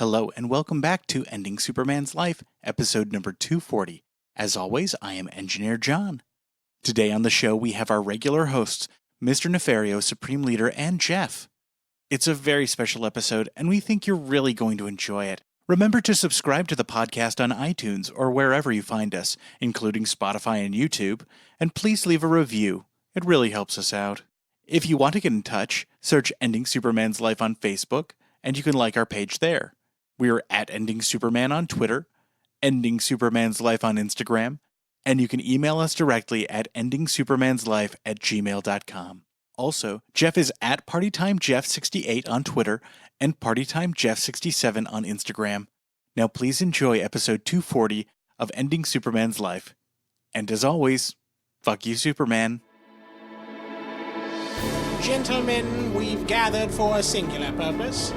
Hello and welcome back to Ending Superman's Life, episode number 240. As always, I am Engineer John. Today on the show we have our regular hosts, Mr. Nefario, Supreme Leader, and Jeff. It's a very special episode, and we think you're really going to enjoy it. Remember to subscribe to the podcast on iTunes or wherever you find us, including Spotify and YouTube, and please leave a review. It really helps us out. If you want to get in touch, search Ending Superman's Life on Facebook, and you can like our page there. We are at Ending Superman on Twitter, Ending Superman's Life on Instagram, and you can email us directly at endingsupermanslife@gmail.com. Also, Jeff is at PartyTimeJeff68 on Twitter and PartyTimeJeff67 on Instagram. Now please enjoy episode 240 of Ending Superman's Life. And as always, fuck you, Superman. Gentlemen, we've gathered for a singular purpose.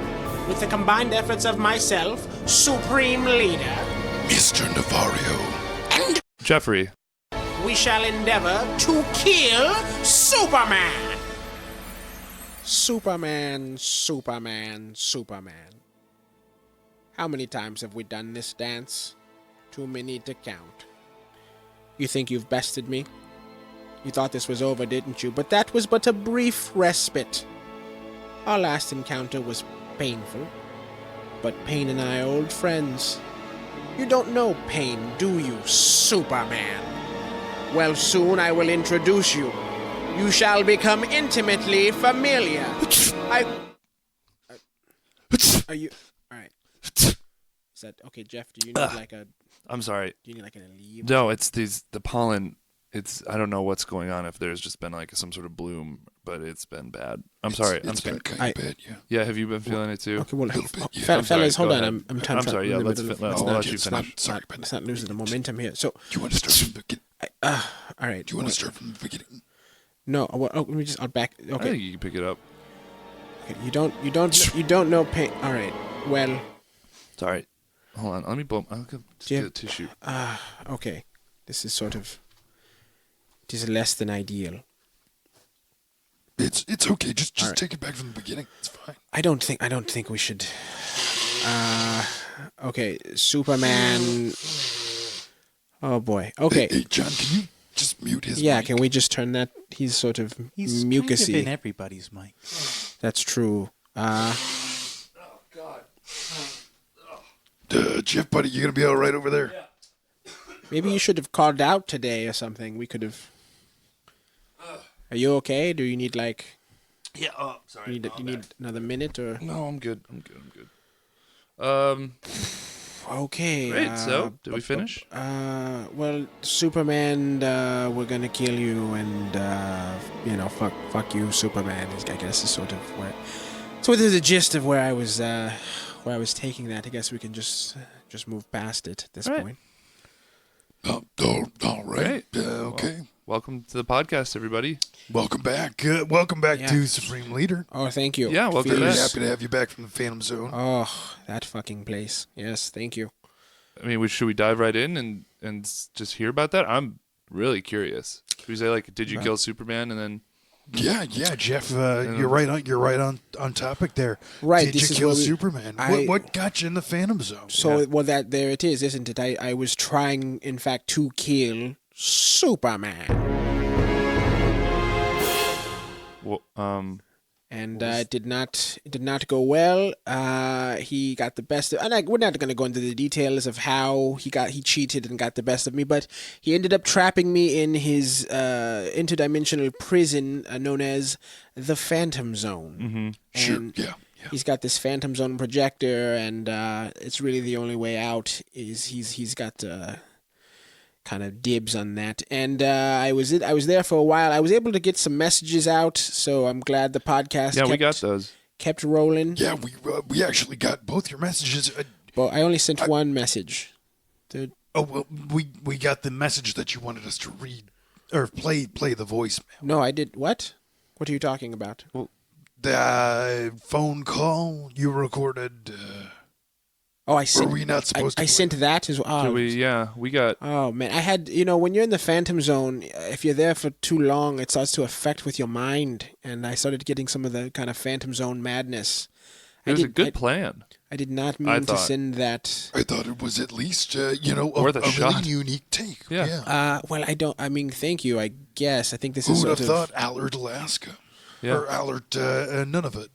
With the combined efforts of myself, Supreme Leader, Mr. Nefario, and Jeffrey, we shall endeavor to kill Superman. Superman, Superman, Superman. How many times have we done this dance? Too many to count. You think you've bested me? You thought this was over, didn't you? But that was but a brief respite. Our last encounter was painful, but Pain and I are old friends. You don't know Pain, do you, Superman? Well, soon I will introduce you. You shall become intimately familiar. Are you... Alright. Is that... Okay, Jeff, do you need like a... I'm sorry. Do you need like an leave? No, it's the pollen. I don't know what's going on, if there's just been like some sort of bloom, but it's been bad. I'm sorry. It's been kind of bad, yeah. Yeah, have you been feeling it too? Okay, well, yeah. fellas, hold on. I'm sorry. Yeah, let's let you finish. Let's not lose the momentum here. So, Do you want to start from the beginning? all right. Do you want to start from the beginning? No. Let me just. I'll back. I Okay. think you can pick it up. Okay. You don't know Pain. All right. Well. Sorry. Hold on. Let me blow. I'll just get a tissue. Okay. This is sort of. It is less than ideal. It's okay. Just right. take it back from the beginning. It's fine. I don't think we should. Okay, Superman. Oh boy. Okay. Hey, John, can you just mute his Yeah, mic? can we just turn that? He's sort of He's mucusy. kind of in everybody's mic. That's true. Jeff, buddy, you gonna be all right over there? Yeah. Maybe you should have called out today or something. We could have. Are you okay? Do you need like? Yeah. Oh, sorry. You need another minute or? No, I'm good. I'm good. Okay. Great. So, did we finish? Well, Superman, we're gonna kill you, and fuck you, Superman. I guess is sort of where. So there's the gist of where I was taking that. I guess we can just move past it at this point. Oh, all right. Okay. Well, welcome to the podcast, everybody. Welcome back. Welcome back Yeah. to Supreme Leader. Oh, thank you. Yeah, welcome Very back. happy to have you back from the Phantom Zone. Oh, that fucking place. Yes, thank you. I mean, should we dive right in and just hear about that? I'm really curious. Should we say like, did you kill Superman, and then? Yeah, Jeff. You're right on topic there. Right, Did this you is kill what we- Superman? What got you in the Phantom Zone? So, well, there it is, isn't it? I was trying, in fact, to kill Superman. Well, And it did not go well. He got the best of, and we're not going to go into the details of how he cheated and got the best of me, but he ended up trapping me in his interdimensional prison known as the Phantom Zone. mm-hmm. Sure. And Yeah. he's got this Phantom Zone projector, and it's really the only way out. Is he's got kind of dibs on that. And I was there for a while. I was able to get some messages out, so I'm glad the podcast we got those. kept rolling. Yeah, we actually got both your messages. But I only sent one message. We got the message that you wanted us to read or play the voicemail. No, I did. What? What are you talking about? The phone call you recorded. Oh, I sent. Were we not supposed I to? sent that as well. We got. Oh man, I had when you're in the Phantom Zone, if you're there for too long, it starts to affect with your mind, and I started getting some of the kind of Phantom Zone madness. It was a good plan. I did not mean to send that. I thought it was at least, Worth a shot. really unique take. Yeah. Well, I mean, thank you, I guess. I think this Who is would sort have of... thought Allard, Alaska? Yeah. Or Allard, Nunavut?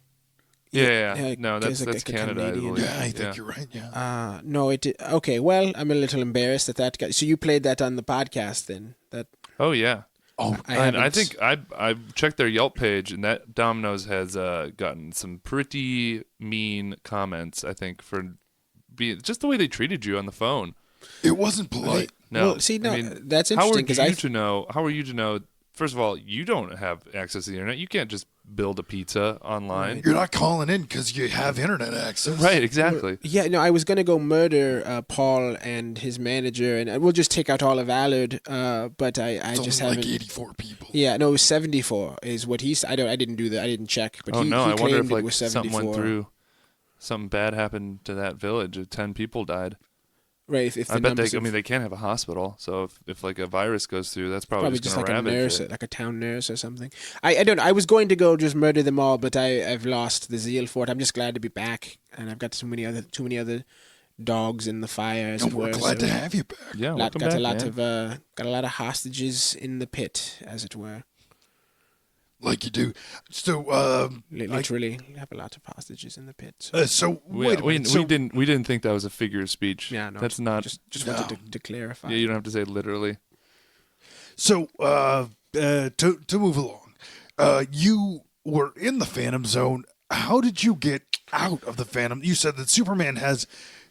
Yeah. No, it's that's like a Canada, I Canadian. believe. Yeah, I think you're right, yeah. No, it did. Okay, well, I'm a little embarrassed that guy. So you played that on the podcast then? Oh, yeah. Oh, I think I checked their Yelp page, and that Domino's has gotten some pretty mean comments, I think, for being just the way they treated you on the phone. it wasn't polite. No. Well, see, no, I mean, that's how are interesting. you to know? First of all, you don't have access to the internet. You can't just build a pizza online. You're not calling in because you have internet access. Right, exactly. Yeah, no, I was going to go murder Paul and his manager, and we'll just take out all of Allard, but I It's just only haven't... like 84 people. Yeah, no, it was 74 is what he said. I didn't do that. I didn't check, but Oh he no, I wonder claimed if it like was something 74. went through, something bad happened to that village. 10 people died. Right, if the I bet numbers they. I of- mean, they can't have a hospital. So if like a virus goes through, that's probably probably just just going like to a ravage nurse, it. like a town nurse or something. I don't know. I was going to go just murder them all, but I've lost the zeal for it. I'm just glad to be back, and I've got too many other dogs in the fire, as And it we're were. glad so to have you back. Yeah, got welcome a back, lot man. got a lot of hostages in the pit, as it were. Like you do. So, Literally, have a lot of hostages in the pit. So. wait a minute. We didn't think that was a figure of speech. Yeah, no, that's not. Just wanted to clarify. Yeah, you don't have to say literally. So, to move along, you were in the Phantom Zone. How did you get out of the Phantom? You said that Superman has,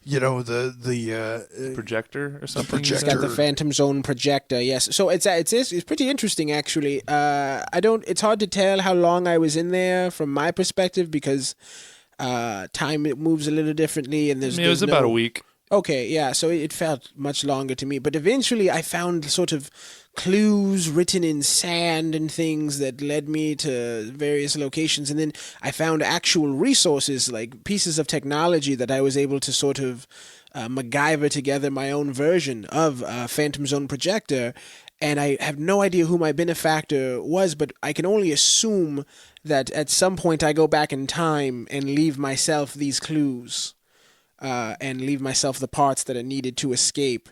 the Projector or something. you projector. said? Got the Phantom Zone projector, yes. So it's pretty interesting, actually. It's hard to tell how long I was in there from my perspective because time it moves a little differently, and I mean, it was about a week. Okay, yeah, so it felt much longer to me. But eventually I found sort of clues written in sand and things that led me to various locations. And then I found actual resources, like pieces of technology that I was able to sort of MacGyver together my own version of Phantom Zone Projector. And I have no idea who my benefactor was, but I can only assume that at some point I go back in time and leave myself these clues. And leave myself the parts that are needed to escape,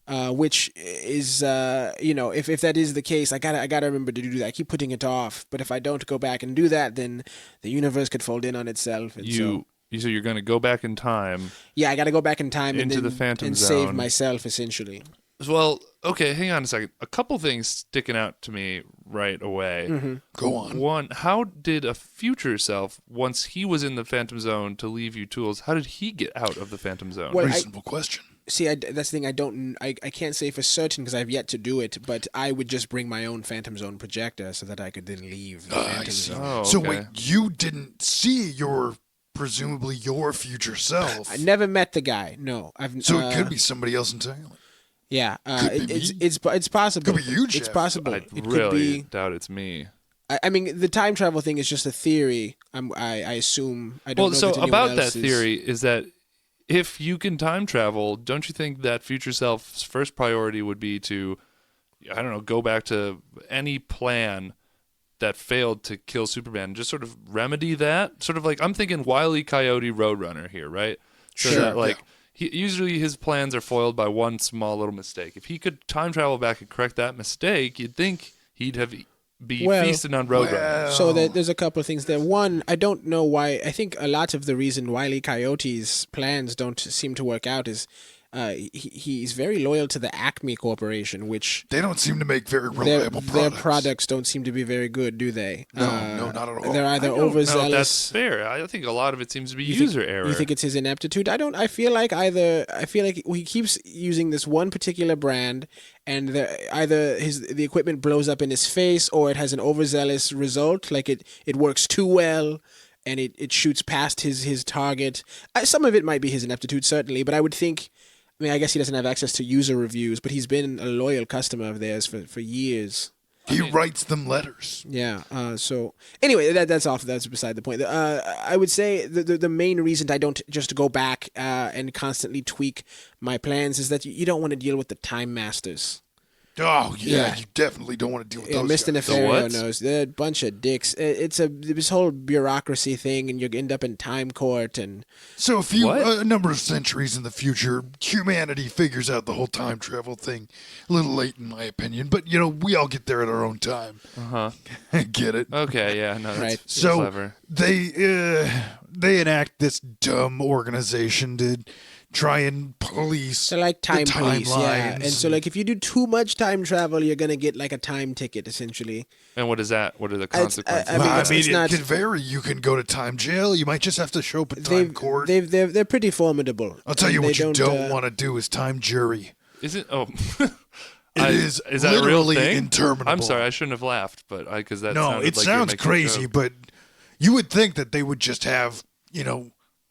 which is, if that is the case, I gotta remember to do that. I keep putting it off, but if I don't go back and do that, then the universe could fold in on itself. And So you're going to go back in time. yeah, I gotta go back in time Into and the Phantom save Zone. myself, essentially. Well, okay, hang on a second. A couple things sticking out to me right away. Mm-hmm. Go on. One, how did a future self, once he was in the Phantom Zone to leave you tools, how did he get out of the Phantom Zone? Well, Reasonable question. See, that's the thing. I can't say for certain because I've yet to do it, but I would just bring my own Phantom Zone projector so that I could then leave the I Phantom see. Zone. Oh, So okay. wait, you didn't see presumably your future self. I never met the guy. No, I've. So it could be somebody else entirely. Yeah, Could be me. it's possible. Could be you, It's Jeff. possible. I It could really be. doubt it's me. I mean, the time travel thing is just a theory. I assume. I don't Well, know so that anyone about that else is- theory is that if you can time travel, don't you think that future self's first priority would be to, I don't know, go back to any plan that failed to kill Superman and just sort of remedy that? Sort of like, I'm thinking Wile E. Coyote Roadrunner here, right? So Sure, that, like, usually his plans are foiled by one small little mistake. If he could time travel back and correct that mistake, you'd think he'd be Well- feasting on Roadrunner. So there's a couple of things there. One, I don't know why. I think a lot of the reason Wile E. Coyote's plans don't seem to work out is he's very loyal to the Acme Corporation, which They don't seem to make very their reliable products. products don't seem to be very good, do they? No, not at all. They're either I don't know if overzealous. that's fair. I think a lot of it seems to be You user think, error. You think it's his ineptitude? I feel like he keeps using this one particular brand, and the equipment blows up in his face, or it has an overzealous result. Like it works too well, and it shoots past his target. Some of it might be his ineptitude, certainly, but I would think. I mean, I guess he doesn't have access to user reviews, but he's been a loyal customer of theirs for years. He writes them letters. Yeah. So anyway, that's beside the point. I would say the main reason I don't just go back and constantly tweak my plans is that you don't want to deal with the Time Masters. Oh, yeah, Yeah. you definitely don't want to deal with Yeah, those Mr. guys. Nefario what? knows. They're a bunch of dicks. It's this whole bureaucracy thing, and you end up in time court. And So What? a number of centuries in the future, humanity figures out the whole time travel thing. A little late, in my opinion, but, we all get there at our own time. Uh-huh. Get it? Okay, yeah, no, that's Right. So clever. they enact this dumb organization to try and police they're like time the police, yeah. timelines. And so, like, if you do too much time travel, you're gonna get like a time ticket, essentially. And what is that? What are the It's- consequences? I mean, I it's mean, it not- can vary. You can go to time jail. You might just have to show up at time court. They're pretty formidable. I'll tell you And what they you don't uh, want to do is time jury. Is it? Oh, It is Is that a real literally thing? interminable. I'm sorry, I shouldn't have laughed, but because that No, sounded it like you were sounds making a crazy, joke. but you would think that they would just have,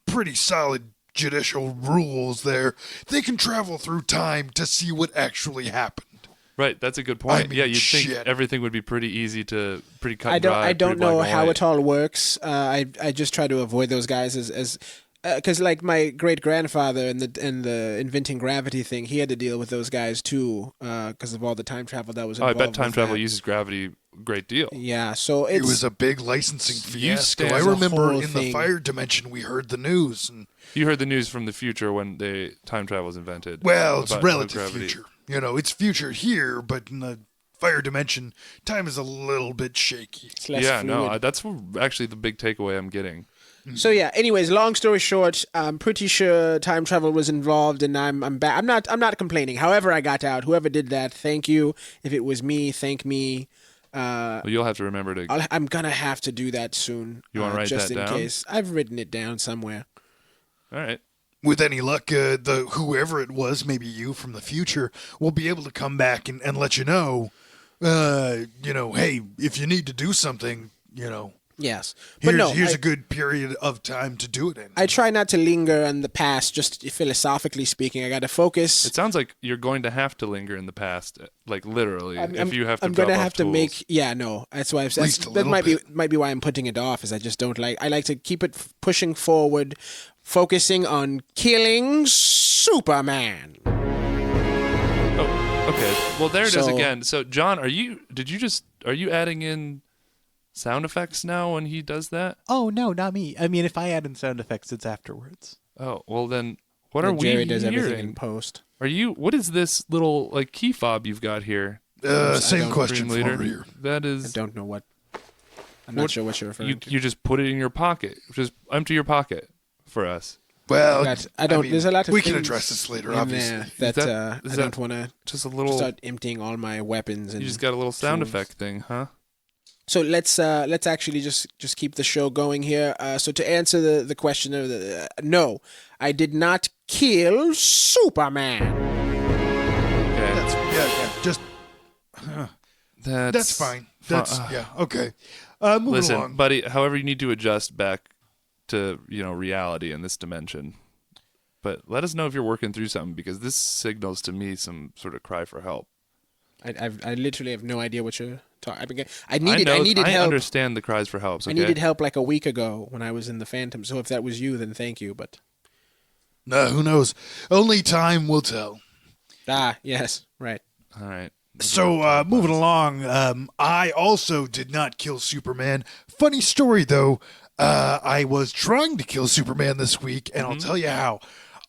pretty solid judicial rules there. They can travel through time to see what actually happened. Right, that's a good point. mean, Yeah, you'd think shit. everything would be pretty easy to pretty cut I and don't. dry, I don't pretty black know and how white. it all works. I just try to avoid those guys as because like my great grandfather and the inventing gravity thing, he had to deal with those guys too because of all the time travel that was Oh, I involved. bet time with travel that. uses gravity a great deal. Yeah, so It it's was a big licensing fiasco. I stand- remember whole in the thing. fire dimension we heard the news, and You heard the news from the future when time travel was invented. well, it's about no relative gravity. future. It's future here, but in the fire dimension, time is a little bit shaky. it's less Yeah, fluid. no, that's actually the big takeaway I'm getting. So yeah. Anyways, long story short, I'm pretty sure time travel was involved, and I'm back. I'm not complaining. However, I got out. Whoever did that, thank you. If it was me, thank me. Well, you'll have to remember to. I'm gonna have to do that soon. You wanna write just that in down? case. I've written it down somewhere. All right. With any luck, the whoever it was, maybe you from the future, will be able to come back and let you know. Hey, if you need to do something, Yes, but here's no. here's I, a good period of time to do it in. I try not to linger on the past. Just philosophically speaking, I got to focus. It sounds like you're going to have to linger in the past, like literally, if you have to. I'm drop gonna off have to tools. make. Yeah, no. That's why I've least a that little might be why I'm putting it off. Is I just don't like. I like to keep it pushing forward, focusing on killing Superman. Oh, okay. Well, there it is So- again. So, John, are you adding in sound effects now when he does that? Oh, no, not me. I mean, if I add in sound effects, it's afterwards. Oh, well then, what are And we Jerry does everything in hearing? post. What is this little like key fob you've got here? Same don't question Dream for leader? here. That I is, don't know what. I'm not sure what you're referring to. you just put it in your pocket. Just empty your pocket for us. Well, I don't. mean, there's a lot of we can things address this later, in obviously. there that, Is I that- don't want to Just a little. start emptying all my weapons. And You just got a little sound tools. effect thing, huh? So let's actually just keep the show going here. So to answer the question of no, I did not kill Superman. Okay. Just that's fine. That's okay. Moving Listen, along. buddy. However, you need to adjust back to reality in this dimension. But let us know if you're working through something because this signals to me some sort of cry for help. I literally have no idea what you're talking. I I needed I help. understand the cries for help. Okay? I needed help like a week ago when I was in the Phantom. So if that was you, then thank you. But Who knows? Only time will tell. yes, right. All right. So, moving along, I also did not kill Superman. Funny story, though. I was trying to kill Superman this week, and I'll tell you how.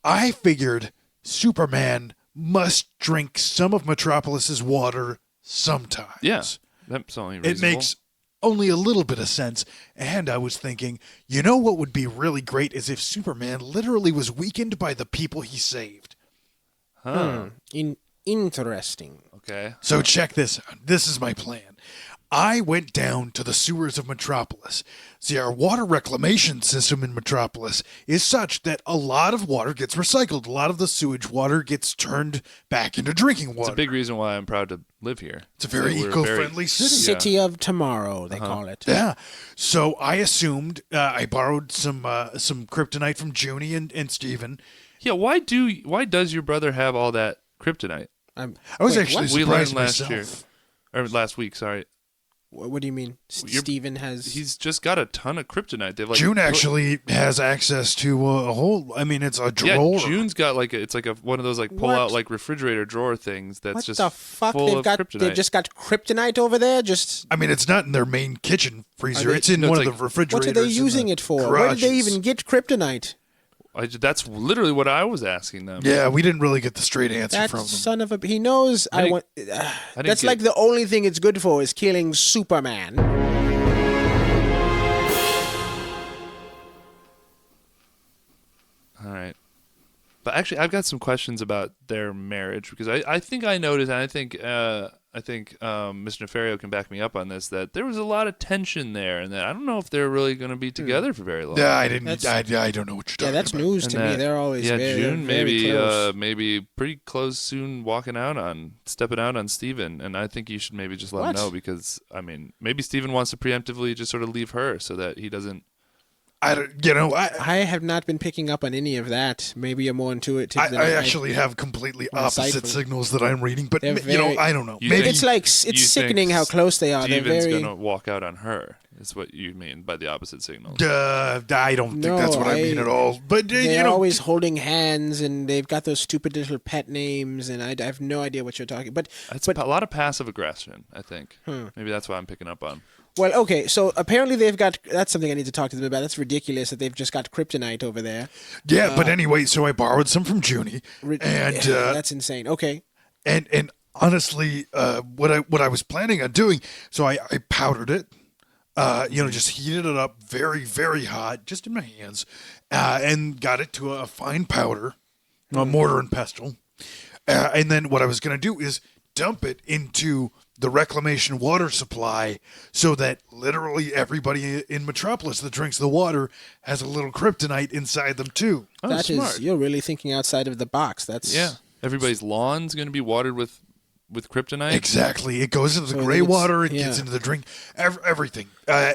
I figured Superman must drink some of Metropolis's water sometimes. Yeah, that's only reasonable. It makes only a little bit of sense. And I was thinking, what would be really great is if Superman literally was weakened by the people he saved. Huh. Interesting. Okay. So check this out. This is my plan. I went down to the sewers of Metropolis. See, our water reclamation system in Metropolis is such that a lot of water gets recycled. A lot of the sewage water gets turned back into drinking water. It's a big reason why I'm proud to live here. It's a very We're eco-friendly city. City of Tomorrow, they call it. Yeah. So I assumed I borrowed some kryptonite from Junie and Steven. Yeah. Why does your brother have all that kryptonite? I was actually We learned surprised last myself. year, or last week. Sorry. What do you mean? Steven has... He's just got a ton of kryptonite. They've like June actually has access to a whole. I mean, it's a Yeah, drawer. June's got like it's like one of those like pull What? out like refrigerator drawer things that's What just the fuck? full of kryptonite. They've just got kryptonite over there? Just... I mean, it's not in their main kitchen freezer. they- It's in No, one it's of like- the refrigerators. What are they in using the it for? Where did they garages. even get kryptonite? That's literally what I was asking them. Yeah, we didn't really get the straight answer That from them. son of a... He knows I didn't- want... didn't that's get- like the only thing it's good for is killing Superman. All right. But actually, I've got some questions about their marriage because I think I noticed, and I think Mr. Nefario can back me up on this, that there was a lot of tension there, and that I don't know if they're really going to be together for very long. Yeah, I didn't. That's- I don't know what you're talking Yeah, that's about. news And to me. that- They're always yeah, very, June very close. maybe pretty close soon, stepping out on Steven, and I think you should maybe just let What? him know because I mean maybe Steven wants to preemptively just sort of leave her so that he doesn't. I don't. You know, I have not been picking up on any of that. Maybe you're more intuitive than I actually have completely More opposite insightful. signals that I'm reading, but They're you know, very- I don't know. You Maybe It's like You it's sickening think how close they are. Steven's They're very. gonna walk out on her. Is what you mean by the opposite signal? I don't think No, that's what I mean at all. But They're you know, always holding hands, and they've got those stupid little pet names, and I have no idea what you're talking. But It's a lot of passive aggression, I think. Hmm. Maybe that's what I'm picking up on. well, okay. So apparently they've got. That's something I need to talk to them about. That's ridiculous that they've just got kryptonite over there. yeah. But anyway, so I borrowed some from Junie, and That's insane. Okay. and honestly, what I was planning on doing, so I powdered it. You know, just heated it up very, very hot, just in my hands, and got it to a fine powder, a mortar and pestle. And then what I was going to do is dump it into the reclamation water supply so that literally everybody in Metropolis that drinks the water has a little kryptonite inside them too. Oh, That is, smart. you're really thinking outside of the box. That's Yeah. Everybody's lawn's going to be watered with kryptonite. Exactly. It goes into the So gray it's- water. It yeah. gets into the drink. Everything.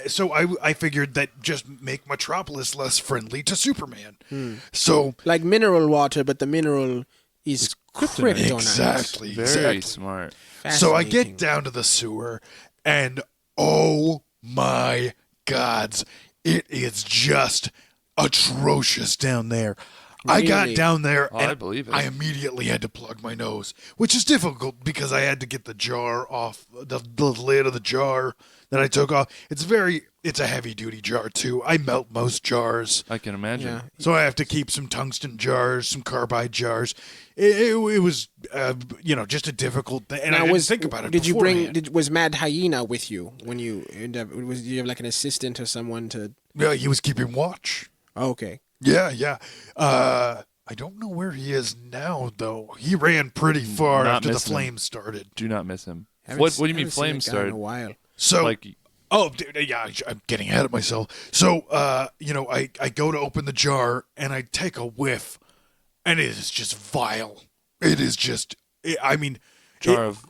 So I figured that just make Metropolis less friendly to Superman. So like mineral water, but the mineral is kryptonite. exactly. Very exactly. smart. So I Fascinating. get down to the sewer, and oh my gods, it is just atrocious down there. I got Really? down there, Oh, and I believe it. I immediately had to plug my nose, which is difficult because I had to get the jar off, the lid of the jar that I took off. It's a heavy duty jar too. I melt most jars. I can imagine. Yeah. So I have to keep some tungsten jars, some carbide jars. It was, just a difficult thing. And I didn't think about it Did you beforehand. was Mad Hyena with you when you did you have like an assistant or someone to? Yeah, he was keeping watch. Oh, okay. Yeah. I don't know where he is now, though. He ran pretty far Not after the missing him. flames started. Do not miss him. Haven't What s- do you mean haven't seen flames that guy in started? a while. So, Like I'm getting ahead of myself. So, I go to open the jar and I take a whiff, and it is just vile. It is just, jar of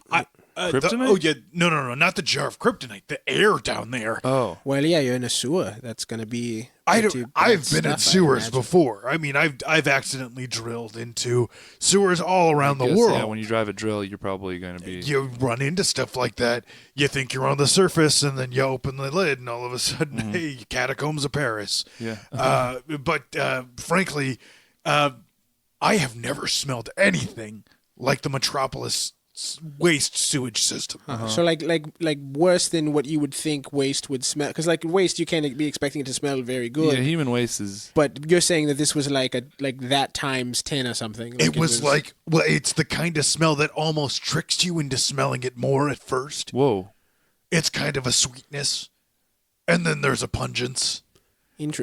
kryptonite? No, not the jar of kryptonite. The air down there. Oh. Well, yeah, you're in a sewer. That's gonna be. I've pretty been bad in stuff, I sewers imagine. before. I mean, I've accidentally drilled into sewers all around the Yes, world. Yeah, when you drive a drill, you're probably going to be. You run into stuff like that. You think you're on the surface, and then you open the lid, and all of a sudden, hey, catacombs of Paris. Yeah. But frankly, I have never smelled anything like the Metropolis waste sewage system. So like worse than what you would think waste would smell, because like waste you can't be expecting it to smell very good. Yeah, human waste is. But you're saying that this was like that times 10 or something. It was like, well, it's the kind of smell that almost tricks you into smelling it more at first. Whoa. It's kind of a sweetness, and then there's a pungence,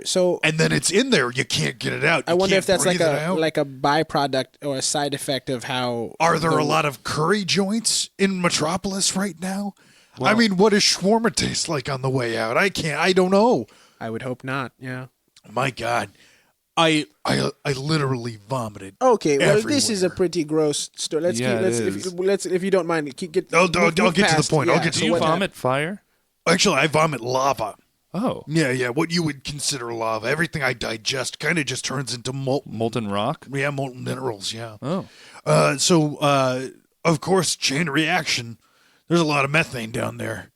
So and then it's in there. You can't get it out. I You wonder can't if that's breathe it out. like a byproduct or a side effect of how. Are there a lot of curry joints in Metropolis right now? I Well- mean, what does shawarma taste like on the way out? I don't know. I would hope not. Yeah. My God, I literally vomited. Okay. Well, this is a everywhere. pretty gross story. Let's Yeah, it let's if you don't mind, get. I'll move get to the past- point. I'll yeah, get to Do so you what vomit fire? Actually, I vomit lava. Oh. Yeah, what you would consider lava. Everything I digest kind of just turns into Molten rock? molten minerals. Yeah. Oh. So of course, chain reaction. There's a lot of methane down there.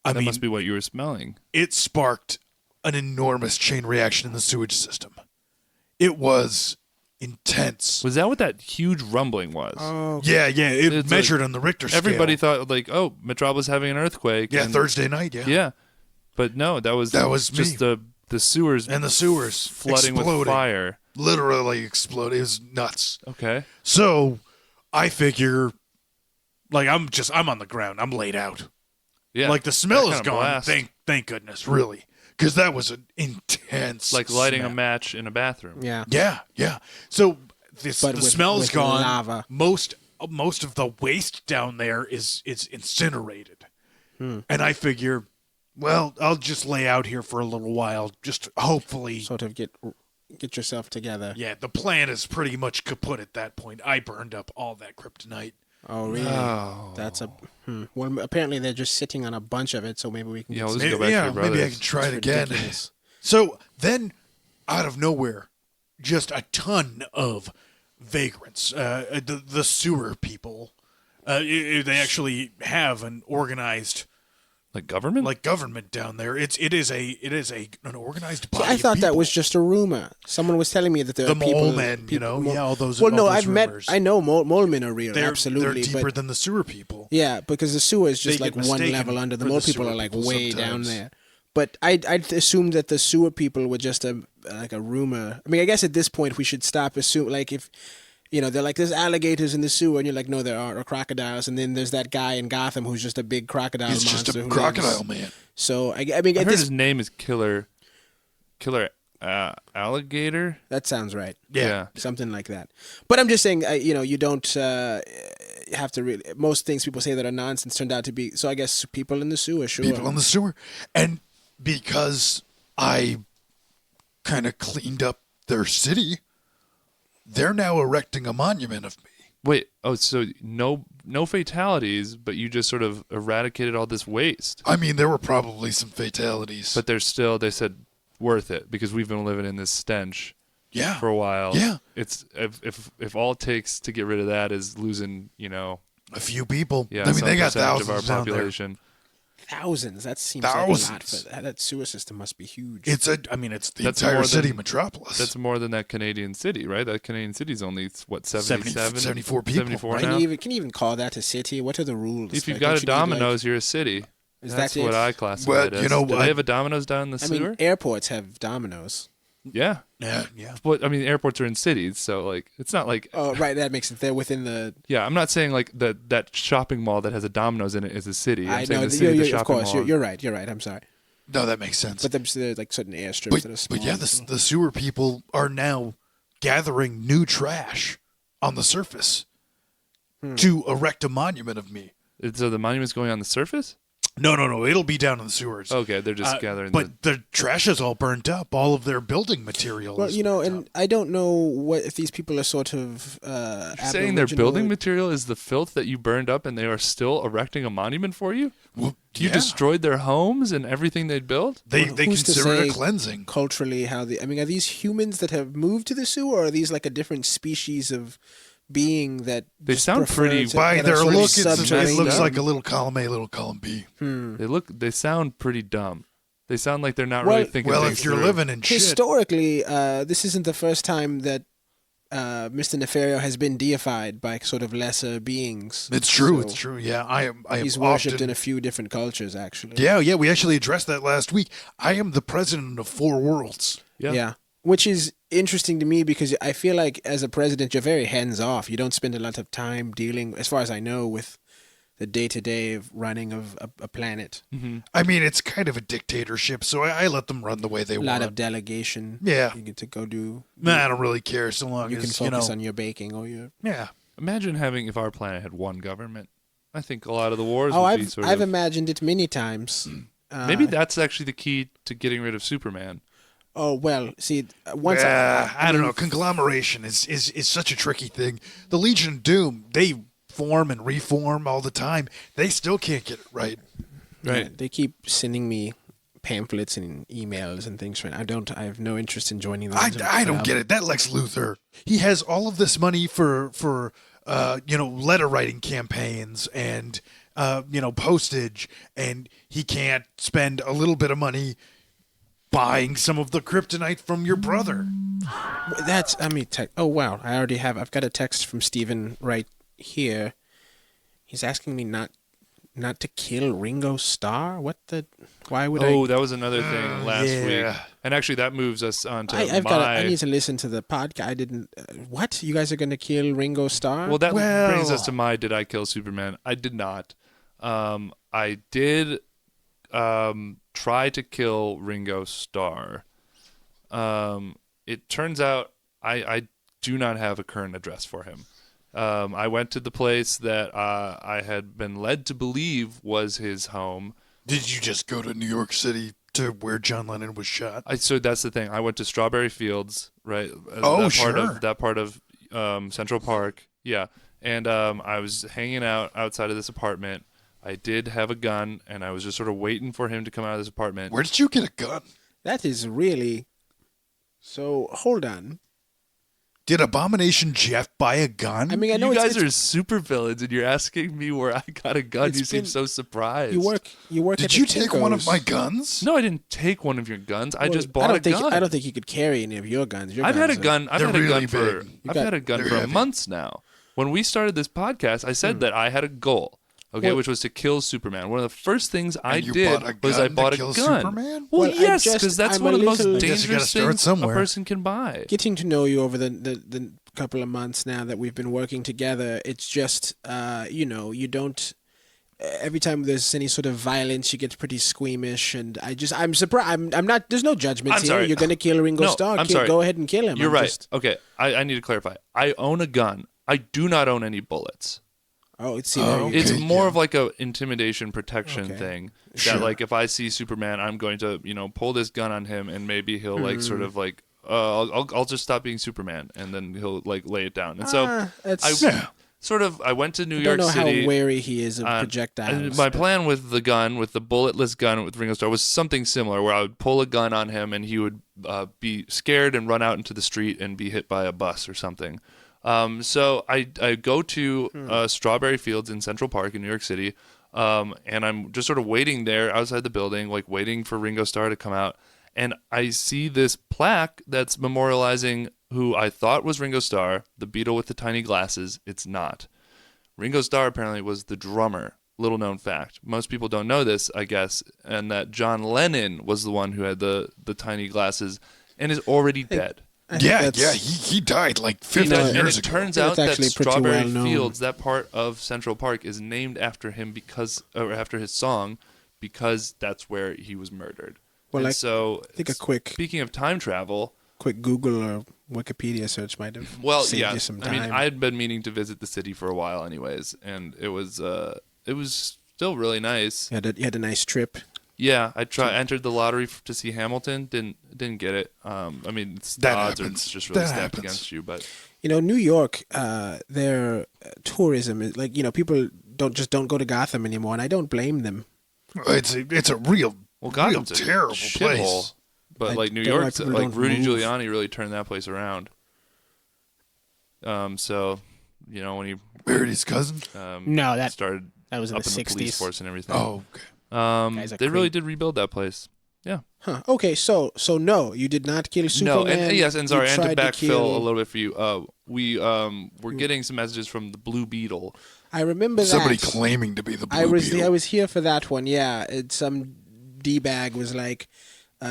I That mean, must be what you were smelling. it sparked an enormous chain reaction in the sewage system. It was intense. Was that what that huge rumbling was? Oh, Yeah, it It's measured on the Richter scale. Everybody thought like, oh, Metropolis having an earthquake. Yeah, and- Thursday night, Yeah, but no, that was just me. the sewers And the sewers flooding with exploding. fire. Literally exploded. It was nuts. Okay. So I figure, like, I'm on the ground. I'm laid out. Yeah. Like, the smell That is kinda gone. blast. Thank goodness, really. Because that was an intense Like lighting smell. a match in a bathroom. yeah. Yeah. So the But smell's with gone. lava. Most of the waste down there is incinerated. And I figure, well, I'll just lay out here for a little while. Just hopefully. Sort of get yourself together. Yeah, the plan is pretty much kaput at that point. I burned up all that kryptonite. Oh, really? Oh. That's a. Well, apparently they're just sitting on a bunch of it, so maybe we can. Yeah, get let's some- go back to your maybe I brothers. can try it It's again. ridiculous. So then, out of nowhere, just a ton of vagrants, the sewer people. They actually have an organized Like government? government down there. It is an organized So body. I thought of that people. was just a rumor. Someone was telling me that there the are people, mole men. All those. Well, all no, those I've rumors. met. I know mole men are real, They're absolutely, deeper but than the sewer people. yeah, because the sewer is just They like get one mistaken level under. The for mole the people sewer are like people way down sometimes. there. But I'd assumed that the sewer people were just a rumor. I mean, I guess at this point we should stop assuming, like, if they're like, there's alligators in the sewer, and you're like, no, there aren't, or crocodiles, and then there's that guy in Gotham who's just a big crocodile He's monster. just a who crocodile lives- man. So I mean, I at heard this, his name is Killer Alligator. that sounds right. Yeah. Something like that. But I'm just saying, you don't have to really. Most things people say that are nonsense turned out to be. So I guess people in the sewer, sure. People in the sewer, and because I kind of cleaned up their city, they're now erecting a monument of me. Wait, so no fatalities, but you just sort of eradicated all this waste. I mean, there were probably some fatalities, But they're still, they said, worth it because we've been living in this stench yeah, for a while. Yeah. It's if all it takes to get rid of that is losing, a few people. yeah, I mean, some they got percentage thousands of our down there. population. Thousands. That seems like a lot. Thousands. For that sewer system must be huge. It's the That's entire more city than- metropolis. That's more than that Canadian city, right? That Canadian city's only what 77, 74 people. 74 right? now. Can you even call that a city? What are the rules? If you've Like, got don't a you need, like- Domino's, you're a city. Is That's that what it? I classify Well, it as. you know, Do I- they have a Domino's down in the I sewer? mean, airports have Domino's. Yeah. Yeah. But I mean, airports are in cities, so like it's not like Oh, right. That makes sense. They're within the. yeah. I'm not saying like that shopping mall that has a Domino's in it is a city. I'm I saying know. the city, the shopping Of course, mall. you're right. You're right. I'm sorry. No, that makes sense. But there's like certain airstrips But, that are small. but yeah, the sewer people are now gathering new trash on the surface to erect a monument of me. So the monument's going on the surface. No. It'll be down in the sewers. Okay, they're just gathering. But the trash is all burnt up. All of their building material. Well, is you know, burnt and up. I don't know what if these people are sort of. You're saying their Aboriginal- building material is the filth that you burned up, and they are still erecting a monument for you. Well, You yeah. destroyed their homes and everything they'd built. They Well, they who's to consider it say a cleansing. culturally how the. I mean, are these humans that have moved to the sewer, or are these like a different species of being that They just sound prefer pretty- to- By that are their sort of look, it subterranean? looks like a little column A, little column B. They sound pretty dumb. They sound like they're not Well- really thinking. Well, things if you're through. living in shit, Historically, this isn't the first time that Mr. Nefario has been deified by sort of lesser beings. it's true. So It's true. Yeah, I am. He's worshipped in a few different cultures, actually. Yeah. We actually addressed that last week. I am the president of 4 worlds. yeah. Which is interesting to me because I feel like as a president, you're very hands off. You don't spend a lot of time dealing, as far as I know, with the day-to-day of running of a planet. I mean, it's kind of a dictatorship, so I let them run the way they A want. lot of delegation. Yeah. You get to go do. Nah, I don't really care so long You can as focus on your baking or your. Yeah. Imagine having if our planet had one government. I think a lot of the wars Oh, would be I've sort I've of. imagined it many times. Maybe that's actually the key to getting rid of Superman. Oh well, see, once I don't know. Conglomeration is such a tricky thing. The Legion of Doom, they form and reform all the time. They still can't get it right. Right. Yeah, they keep sending me pamphlets and emails and things. I have no interest in joining them. I don't get it. That Lex Luthor, he has all of this money for letter writing campaigns and postage, and he can't spend a little bit of money buying some of the kryptonite from your brother. Oh, wow. I've got a text from Steven right here. He's asking me not to kill Ringo Starr? Why would I? Oh, that was another thing last week. And actually, that moves us on to I need to listen to the podcast. I didn't. What? You guys are going to kill Ringo Starr? Well, that brings us to my Did I Kill Superman? I did not. I did try to kill Ringo Starr. It turns out I do not have a current address for him. I went to the place that I had been led to believe was his home. Did you just go to New York City to where John Lennon was shot? So that's the thing. I went to Strawberry Fields, right? That part of Central Park. Yeah. And I was hanging out outside of this apartment. I did have a gun, and I was just sort of waiting for him to come out of this apartment. Where did you get a gun? That is really... So, hold on. Did Abomination Jeff buy a gun? I mean, I know you guys are super villains, and you're asking me where I got a gun. You seem so surprised. You work. Did you take one of my guns? No, I didn't take one of your guns. I just bought a gun. I don't think you could carry any of your guns. I've had a gun for months now. When we started this podcast, I said that I had a goal. Okay, which was to kill Superman. One of the first things I did was I bought a gun. Superman? Well, yes, because that's one of the most dangerous things a person can buy. Getting to know you over the couple of months now that we've been working together, it's just, you don't... Every time there's any sort of violence, you get pretty squeamish, and I'm surprised. I'm not. There's no judgment here. You're gonna kill Ringo Starr. I'm sorry. Go ahead and kill him. You're right. Okay, I need to clarify. I own a gun. I do not own any bullets. It's more of like a intimidation protection thing. Sure. That like if I see Superman, I'm going to pull this gun on him, and maybe he'll like sort of like I'll just stop being Superman, and then he'll like lay it down. And so I went to New York City. I don't know how wary he is of projectiles. My plan with the gun, with the bulletless gun with Ringo Starr, was something similar, where I would pull a gun on him, and he would be scared and run out into the street and be hit by a bus or something. So I go to Strawberry Fields in Central Park in New York City, and I'm just sort of waiting there outside the building, like waiting for Ringo Starr to come out. And I see this plaque that's memorializing who I thought was Ringo Starr, the Beatle with the tiny glasses. It's not. Ringo Starr apparently was the drummer. Little known fact. Most people don't know this, I guess, and that John Lennon was the one who had the tiny glasses and is already dead. He died like 15 years ago. And it turns out that Strawberry Fields, that part of Central Park, is named after him after his song, because that's where he was murdered. Well, and so I think speaking of time travel, quick Google or Wikipedia search might have saved you some time. I mean, I had been meaning to visit the city for a while, anyways, and it was still really nice. You had a nice trip. Yeah, entered the lottery to see Hamilton. Didn't get it. I mean, the odds are just really stacked against you. But New York, their tourism is like people don't go to Gotham anymore, and I don't blame them. It's a real Gotham's terrible place. But like New York, like Rudy Giuliani really turned that place around. So when he married his cousin. That was in up the in 60s. the police force and everything. Oh, okay. They really did rebuild that place. Yeah. Huh. Okay, so no, you did not kill Superman. No, and sorry, and to backfill a little bit for you, we were getting some messages from the Blue Beetle. I remember somebody that. claiming to be the Blue Beetle. I was here for that one. Yeah, some D-bag was like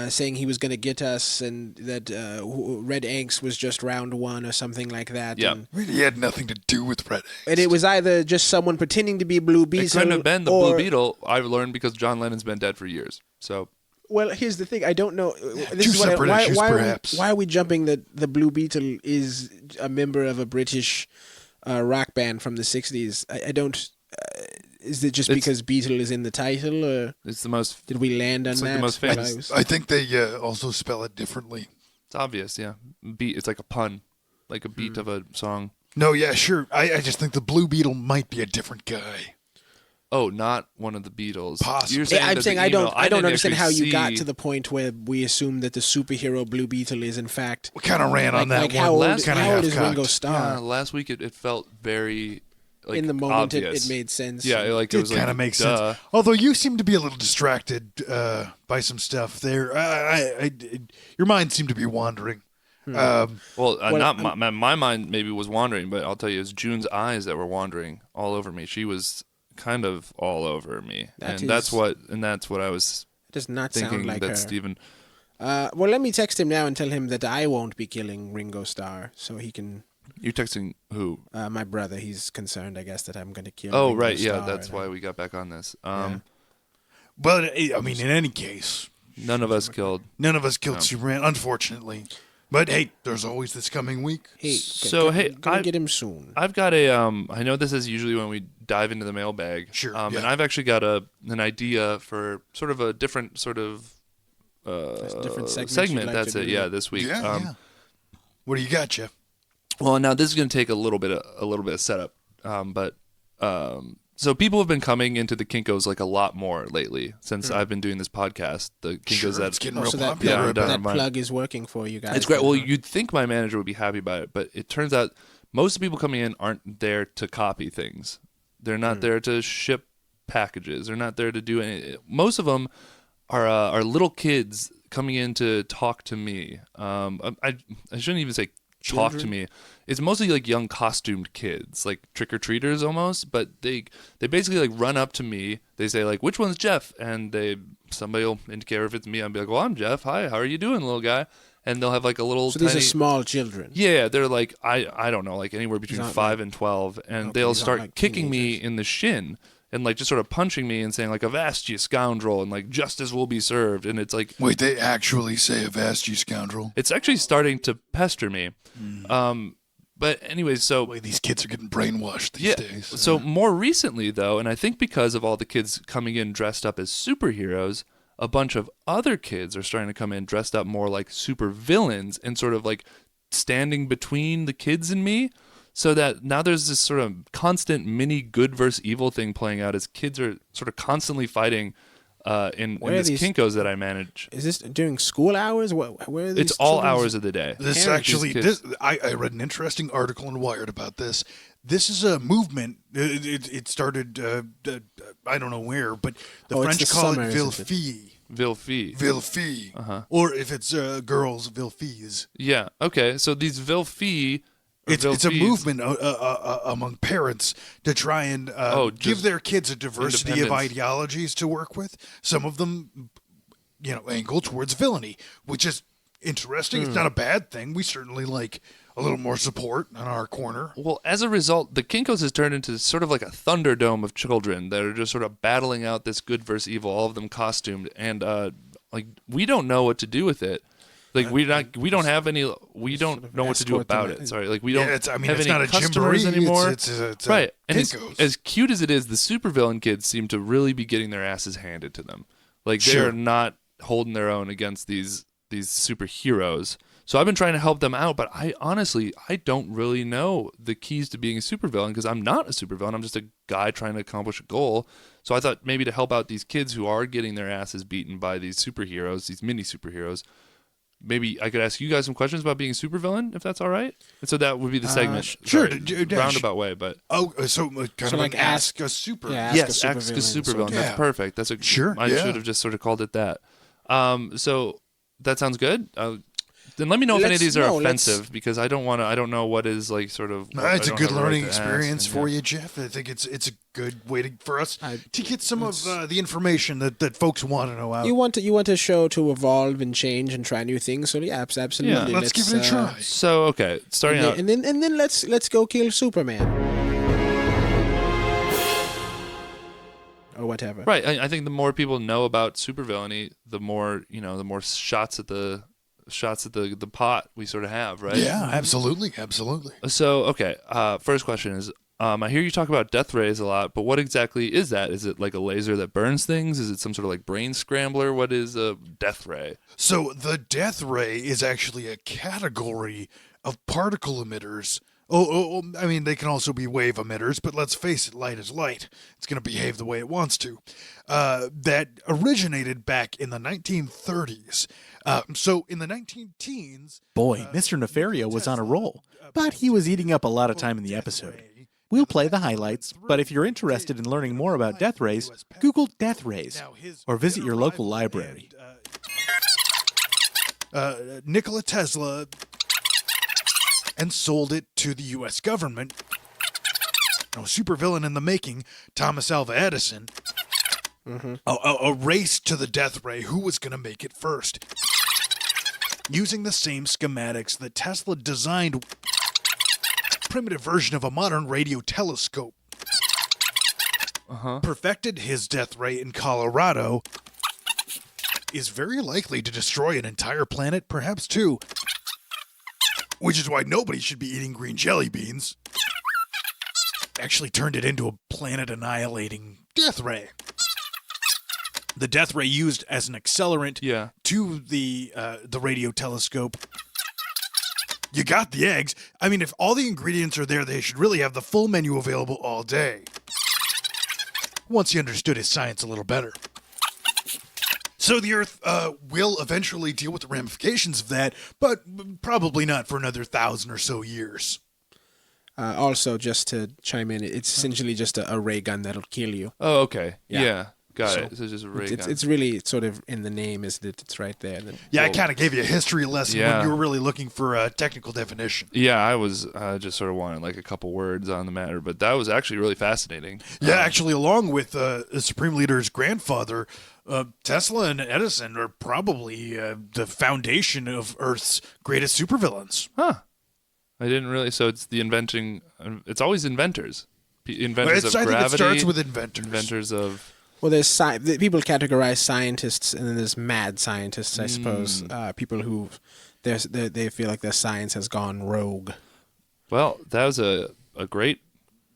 saying he was going to get us, and that Red Inks was just round one or something like that. Yeah, he had nothing to do with Red Inks. And it was either just someone pretending to be Blue Beetle. It couldn't have been the Blue Beetle. I've learned because John Lennon's been dead for years. So. Well, here's the thing. I don't know. Why are we jumping that the Blue Beetle is a member of a British rock band from the 60s? I don't... is it just because Beetle is in the title, or it's the most? Did we land on that? The most famous. I think they also spell it differently. It's obvious, yeah. Beat. It's like a pun, like a beat of a song. No, yeah, sure. I just think the Blue Beetle might be a different guy. Oh, not one of the Beatles. Possibly. I'm saying I don't understand how you got to the point where we assume that the superhero Blue Beetle is in fact. We kind of ran on that. How old is Ringo Starr? Last week it felt very in the moment, obvious. it made sense. Yeah, like it was kind like of makes duh. sense. Although you seem to be a little distracted by some stuff there. Your mind seemed to be wandering. Not my mind maybe was wandering, but I'll tell you, it's June's eyes that were wandering all over me. She was kind of all over me, that's what I was It does not thinking sound like that her. Stephen. Well, let me text him now and tell him that I won't be killing Ringo Starr, so he can. You're texting who? My brother. He's concerned, I guess, that I'm going to kill. Oh, Ringo right, yeah, Starr, that's why we got back on this. But I mean, in any case, None of us killed. Superman, unfortunately. But hey, there's always this coming week. Hey, I get him soon. I've got a I know this is usually when we dive into the mailbag. Sure, And yeah. I've actually got an idea for sort of a different sort of different segment. segment. you'd like That's to it. do. Yeah, this week. Yeah. What do you got, Jeff? Well, now this is going to take a little bit of setup, but so people have been coming into the Kinkos like a lot more lately since I've been doing this podcast. The Kinkos Sure, it's getting real So that, popular. Yeah, that mine. plug is working for you guys. It's great. Well, you'd think my manager would be happy about it, but it turns out most of the people coming in aren't there to copy things. They're not there to ship packages. They're not there to do any. Most of them are little kids coming in to talk to me. I shouldn't even say talk to me. It's mostly like young costumed kids, like trick-or-treaters almost, but they basically like run up to me. They say like, which one's Jeff? And somebody will indicate if it's me. I'll be like, well, I'm Jeff. Hi, how are you doing, little guy? And they'll have like a little So tiny... these are small children. Yeah, they're like, I don't know, like anywhere between These aren't 5 and 12. And Okay, they'll these aren't start like kicking me teenagers. in the shin and like just sort of punching me and saying like, avast you scoundrel, and like justice will be served. And it's like... Wait, they actually say avast you scoundrel? It's actually starting to pester me. But anyways, so... Boy, these kids are getting brainwashed these days. So more recently, though, and I think because of all the kids coming in dressed up as superheroes, a bunch of other kids are starting to come in dressed up more like super villains and sort of like standing between the kids and me, so that now there's this sort of constant mini good versus evil thing playing out as kids are sort of constantly fighting in Where are this these- Kinkos that I manage. Is this during school hours? Where are these It's all children's- hours of the day. This Parents, actually, these I read an interesting article in Wired about this. This is a movement. It started, I don't know where, but the Oh, it's French the call summer, it isn't it? Villefi. Vilfi. Villefi. Or if it's girls, Villefis. Yeah. Okay. So these Vilfi. It's a movement among parents to try and give just their kids a diversity of independence. ideologies to work with. Some of them, angle towards villainy, which is interesting. It's not a bad thing. We certainly like a little more support on our corner. Well, as a result, the Kinkos has turned into sort of like a thunderdome of children that are just sort of battling out this good versus evil, all of them costumed, and like we don't know what to do with it. Like we don't know what to do escort them about in. it. Sorry, like we don't Yeah, it's have it's any not a customers jamboree, anymore. It's a Right, and Kinkos. as cute as it is, the supervillain kids seem to really be getting their asses handed to them. Like they Sure. are not holding their own against these superheroes. So I've been trying to help them out, but I honestly don't really know the keys to being a supervillain because I'm not a supervillain. I'm just a guy trying to accomplish a goal. So I thought maybe to help out these kids who are getting their asses beaten by these superheroes, these mini superheroes, maybe I could ask you guys some questions about being a supervillain, if that's all right. And so that would be the segment. sure. Sorry, roundabout way, but So kind So of like an ask a super. Yeah, yes, ask ask a a supervillain. So- That's Yeah. perfect. That's a Sure, I yeah. should have just sort of called it that. So that sounds good. Then let me know if any of these are offensive because I don't know what is like sort of. No, it's I a don't good have a right learning to ask, experience and, for yeah. you, Jeff. I think it's a good way for us to get some of it's- the information that folks want to know out. You want a show to evolve and change and try new things. So yeah, absolutely. Yeah, Let's give it a try. So okay, starting out. And then let's go kill Superman or whatever. Right, I think the more people know about supervillainy, the more the more shots at the pot we sort of have, right? Yeah, absolutely. So okay, first question is, I hear you talk about death rays a lot, but what exactly is that? Is it like a laser that burns things? Is it some sort of like brain scrambler? What is a death ray? So the death ray is actually a category of particle emitters. I mean, they can also be wave emitters, but let's face it, light is light. It's going to behave the way it wants to. That originated back in the 1930s. So in the 19-teens... Boy, Mr. Nefario was on a roll, but he was eating up a lot of time in the episode. We'll play the highlights, but if you're interested in learning more about death rays, Google death rays or visit your local library. Nikola Tesla and sold it to the U.S. government. Supervillain in the making, Thomas Alva Edison. A race to the death ray. Who was going to make it first? Using the same schematics that Tesla designed, primitive version of a modern radio telescope. Perfected his death ray in Colorado. Is very likely to destroy an entire planet, perhaps two. Which is why nobody should be eating green jelly beans. Actually turned it into a planet-annihilating death ray. The death ray used as an accelerant to the radio telescope. You got the eggs. I mean, if all the ingredients are there, they should really have the full menu available all day. Once you understood his science a little better. So the Earth will eventually deal with the ramifications of that, but probably not for another 1,000 or so years. Also, just to chime in, it's essentially just a ray gun that'll kill you. Oh, okay. Yeah. Yeah. Got it. So just a ray gun. It's really sort of in the name, isn't it? It's right there. Yeah, I kind of gave you a history lesson when you were really looking for a technical definition. Yeah, I was just sort of wanted like a couple words on the matter, but that was actually really fascinating. Yeah, actually, along with the Supreme Leader's grandfather, Tesla and Edison are probably the foundation of Earth's greatest supervillains. Huh. I didn't really. So it's the inventing. It's always inventors. Inventors of gravity. I think it starts with inventors. Inventors of. Well, there's people categorize scientists, and then there's mad scientists, I suppose. People who they feel like their science has gone rogue. Well, that was a great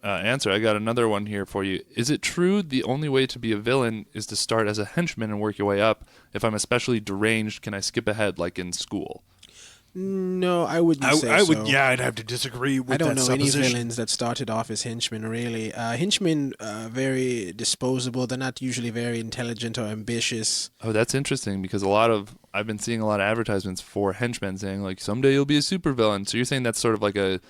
answer. I got another one here for you. Is it true the only way to be a villain is to start as a henchman and work your way up? If I'm especially deranged, can I skip ahead like in school? No, I wouldn't say I would, so. Yeah, I'd have to disagree with that I don't know any supposition. villains that started off as henchmen, really. Henchmen very disposable. They're not usually very intelligent or ambitious. Oh, that's interesting because I've been seeing a lot of advertisements for henchmen saying like someday you'll be a supervillain. So you're saying that's sort of like a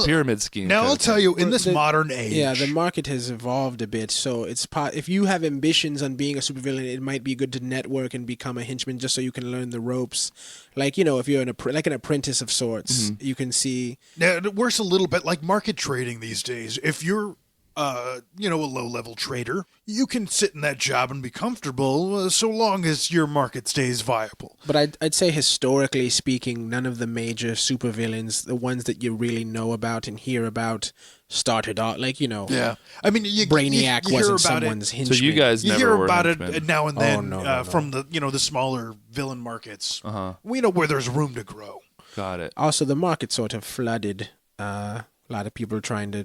pyramid scheme. Now I'll tell you, in this the modern age, yeah, the market has evolved a bit. So if you have ambitions on being a supervillain, it might be good to network and become a henchman just so you can learn the ropes. Like if you're an apprentice of sorts, you can see. Now it works a little bit like market trading these days. If you're a low-level trader, you can sit in that job and be comfortable so long as your market stays viable. But I'd say historically speaking, none of the major supervillains, the ones that you really know about and hear about, started off Yeah, I mean, Brainiac you hear wasn't about someone's it. henchman. So you guys You never hear were about henchmen. it now and then no. from the smaller villain markets. Uh-huh. Where there's room to grow. Got it. Also, the market sort of flooded. A lot of people trying to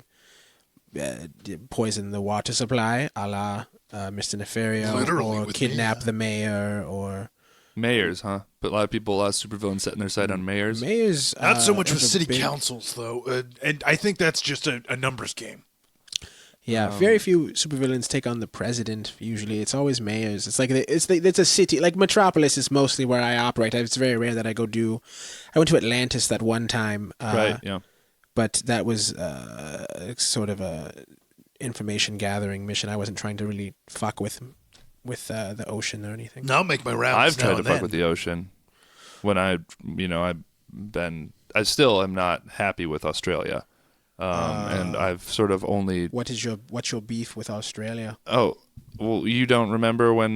poison the water supply, a la Mr. Nefario, Literally or with kidnap me, the mayor, or Mayors, huh? But a lot of supervillains setting their sight on mayors. mayors. Not so much with have a city big- councils, though, and I think that's just a numbers game. Yeah, very few supervillains take on the president. Usually, it's always mayors. It's like it's a city. Like Metropolis is mostly where I operate. It's very rare that I go do. I went to Atlantis that one time. Right. Yeah. But that was sort of a information gathering mission. I wasn't trying to really fuck with the ocean or anything. Now I'll make my rounds. I've tried now to and fuck then. with the ocean. When I still am not happy with Australia. And I've sort of only. What's your beef with Australia? Oh, well, you don't remember when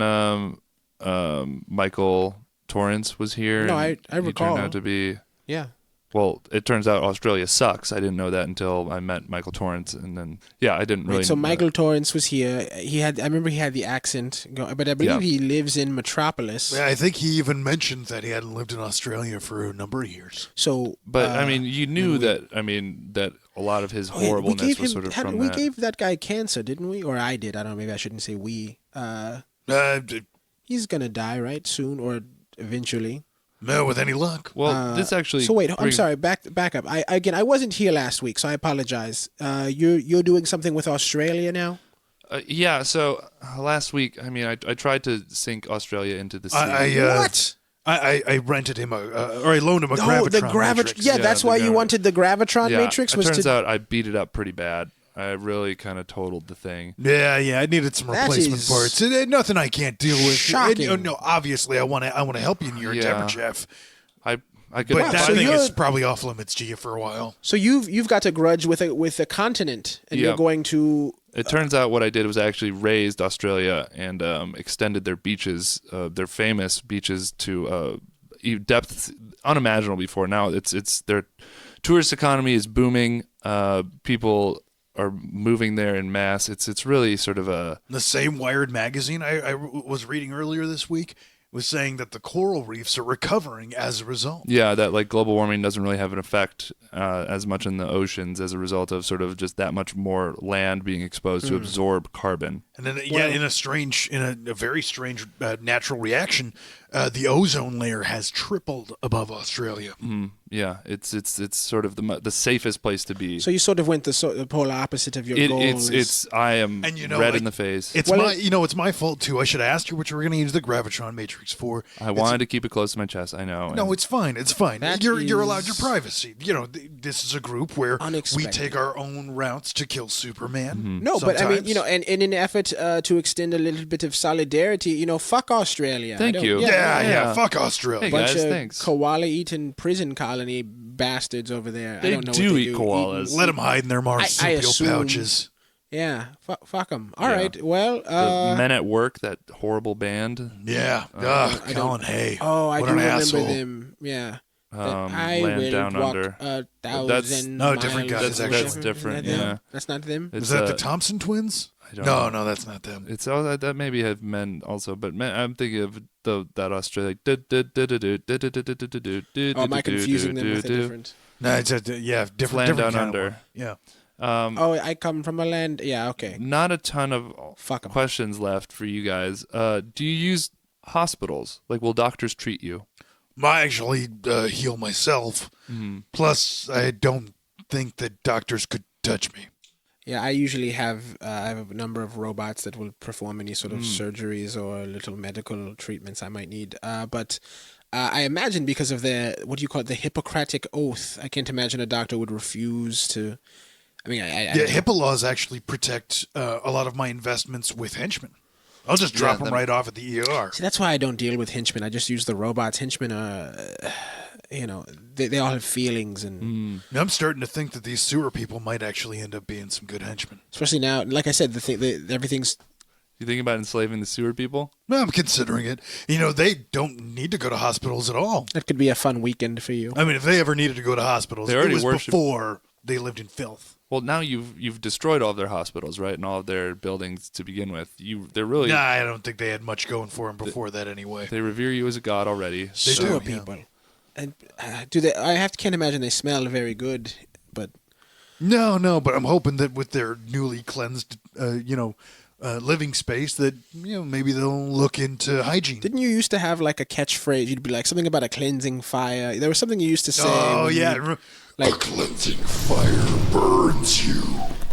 Michael Torrance was here? No, and I he recall. turned out to be. Yeah. Well, it turns out Australia sucks. I didn't know that until I met Michael Torrance, and then I didn't really. Right, so Michael Torrance was here. I remember he had the accent, but I believe he lives in Metropolis. Yeah, I think he even mentioned that he hadn't lived in Australia for a number of years. So, But I mean, you knew that. I mean, that a lot of his horribleness was sort of from we that. gave that guy cancer, didn't we? Or I did. I don't know. Maybe I shouldn't say we. He's gonna die, right? Soon or eventually. No, with any luck. Well, this actually. So wait, I'm sorry. Back up. I wasn't here last week, so I apologize. You're doing something with Australia now. Yeah. So last week, I mean, I tried to sink Australia into the sea. What? I rented him or I loaned him a No, Gravitron the Gravitron. Matrix. Yeah, that's the why you wanted the Gravitron yeah, Matrix. it turns out I beat it up pretty bad. I really kind of totaled the thing. Yeah, I needed some That replacement is parts. Nothing I can't deal with. shocking. No, obviously I want to help you in your endeavor, Jeff. I could. But that so thing you're- is probably off limits to you for a while. So you've got a grudge with a continent, and you're Yep. going to. It turns out what I did was I actually raised Australia and extended their beaches, their famous beaches, to depths unimaginable before. Now it's their tourist economy is booming. People are moving there in mass. It's really sort of a The same Wired magazine I was reading earlier this week was saying that the coral reefs are recovering as a result. yeah, that like global warming doesn't really have an effect as much in the oceans as a result of sort of just that much more land being exposed to absorb carbon. And then, in a very strange natural reaction, the ozone layer has tripled above Australia. Yeah, it's sort of the safest place to be. So you sort of went the polar opposite of your goals. I am And red in the face. It's it's my fault too. I should have asked you what you were going to use the gravitron matrix for. I wanted to keep it close to my chest. I know. No, it's fine. It's fine. That You're allowed your is privacy. This is a group where we unexpected. take our own routes to kill Superman. No, but I mean, sometimes. and in an effort to extend a little bit of solidarity, fuck Australia. Thank you. Yeah, fuck Australia. Hey, Bunch guys, of thanks. koala-eating prison colony bastards over there. They I don't know do what they eat do. koalas. Let them hide in their I marsupial assume- pouches. Yeah, fuck them. All Yeah. right, well, The Men at Work, that horrible band. Yeah. I Colin Hay. oh, I what do an remember asshole. them. Yeah. That I Land will Down walk Under. 1,000 No, different miles. guys, or actually. That's whatever. different, Isn't that yeah. them? That's not them? Is It's, that the Thompson twins? I don't know. No, that's not them. It's that maybe have men also, but I'm thinking of that Australia. Oh, am I confusing them with a different? No, it's different. Land different Down kind of Under. one. Yeah. Oh, I come from a land. Yeah, okay. Not a ton of Fuck 'em. questions left for you guys. Do you use hospitals? Like, will doctors treat you? I actually heal myself. Plus, I don't think that doctors could touch me. Yeah, I usually have I have a number of robots that will perform any sort of surgeries or little medical treatments I might need. But I imagine because of the the Hippocratic Oath, I can't imagine a doctor would refuse to. I mean, I Yeah, HIPAA laws actually protect a lot of my investments with henchmen. I'll just drop them right off at the ER. See, that's why I don't deal with henchmen. I just use the robots. Henchmen are, they all have feelings, and I'm starting to think that these sewer people might actually end up being some good henchmen. especially now, like I said, everything's. You think about enslaving the sewer people? Well, I'm considering it. They don't need to go to hospitals at all. That could be a fun weekend for you. I mean, if they ever needed to go to hospitals, They it already was worship- before they lived in filth. Well, now you've destroyed all of their hospitals, right, and all of their buildings to begin with. They're really Nah, I don't think they had much going for them before that anyway. they revere you as a god already. They Sewer do, yeah. people. And do they? Can't imagine they smell very good, but. No, but I'm hoping that with their newly cleansed, living space, that maybe they'll look into hygiene. Didn't you used to have like a catchphrase? You'd be like something about a cleansing fire. There was something you used to say. Oh when yeah, you- like cleansing fire burns you.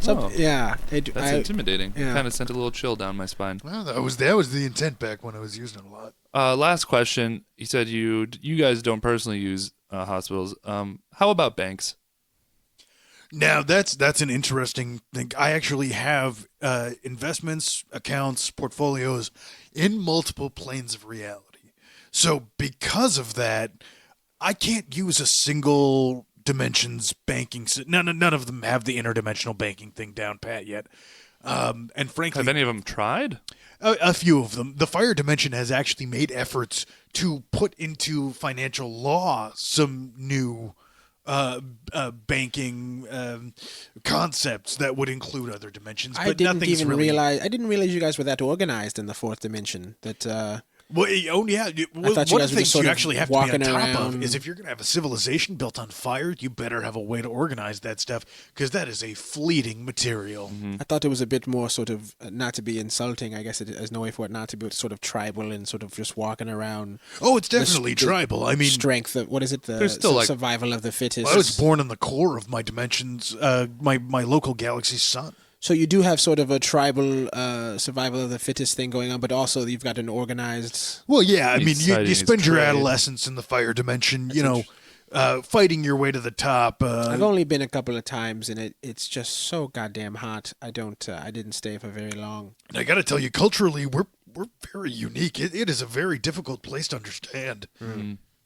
Oh. Yeah. That's intimidating. yeah. Kind of sent a little chill down my spine. Well, that was the intent back when I was using it a lot. Last question. You said you guys don't personally use hospitals. How about banks? Now that's an interesting thing. I actually have investments, accounts, portfolios in multiple planes of reality. So because of that, I can't use a single dimensions banking. None of them have the interdimensional banking thing down pat yet. And frankly, Have any of them tried? a few of them. The Fire Dimension has actually made efforts to put into financial law some new banking concepts that would include other dimensions. But I didn't nothing's even really... realize. I didn't realize you guys were that organized in the fourth dimension. That Well, oh yeah. One thought of you the guys were just things sort you of actually have to be on walking top of around. is if you're going to have a civilization built on fire, you better have a way to organize that stuff because that is a fleeting material. I thought it was a bit more sort of not to be insulting. I guess there's no way for it not to be sort of tribal and sort of just walking around. Oh, it's definitely tribal. I mean, Strength. What is it? The There's still, like- survival of the fittest. I was born in the core of my dimensions, my local galaxy's sun. So you do have sort of a tribal survival of the fittest thing going on, but also you've got an organized. Well, yeah. I Each mean, side you is spend your trade. adolescence in the fire dimension, fighting your way to the top. I've only been a couple of times, and it's just so goddamn hot. I didn't stay for very long. And I got to tell you, culturally, we're very unique. It is a very difficult place to understand.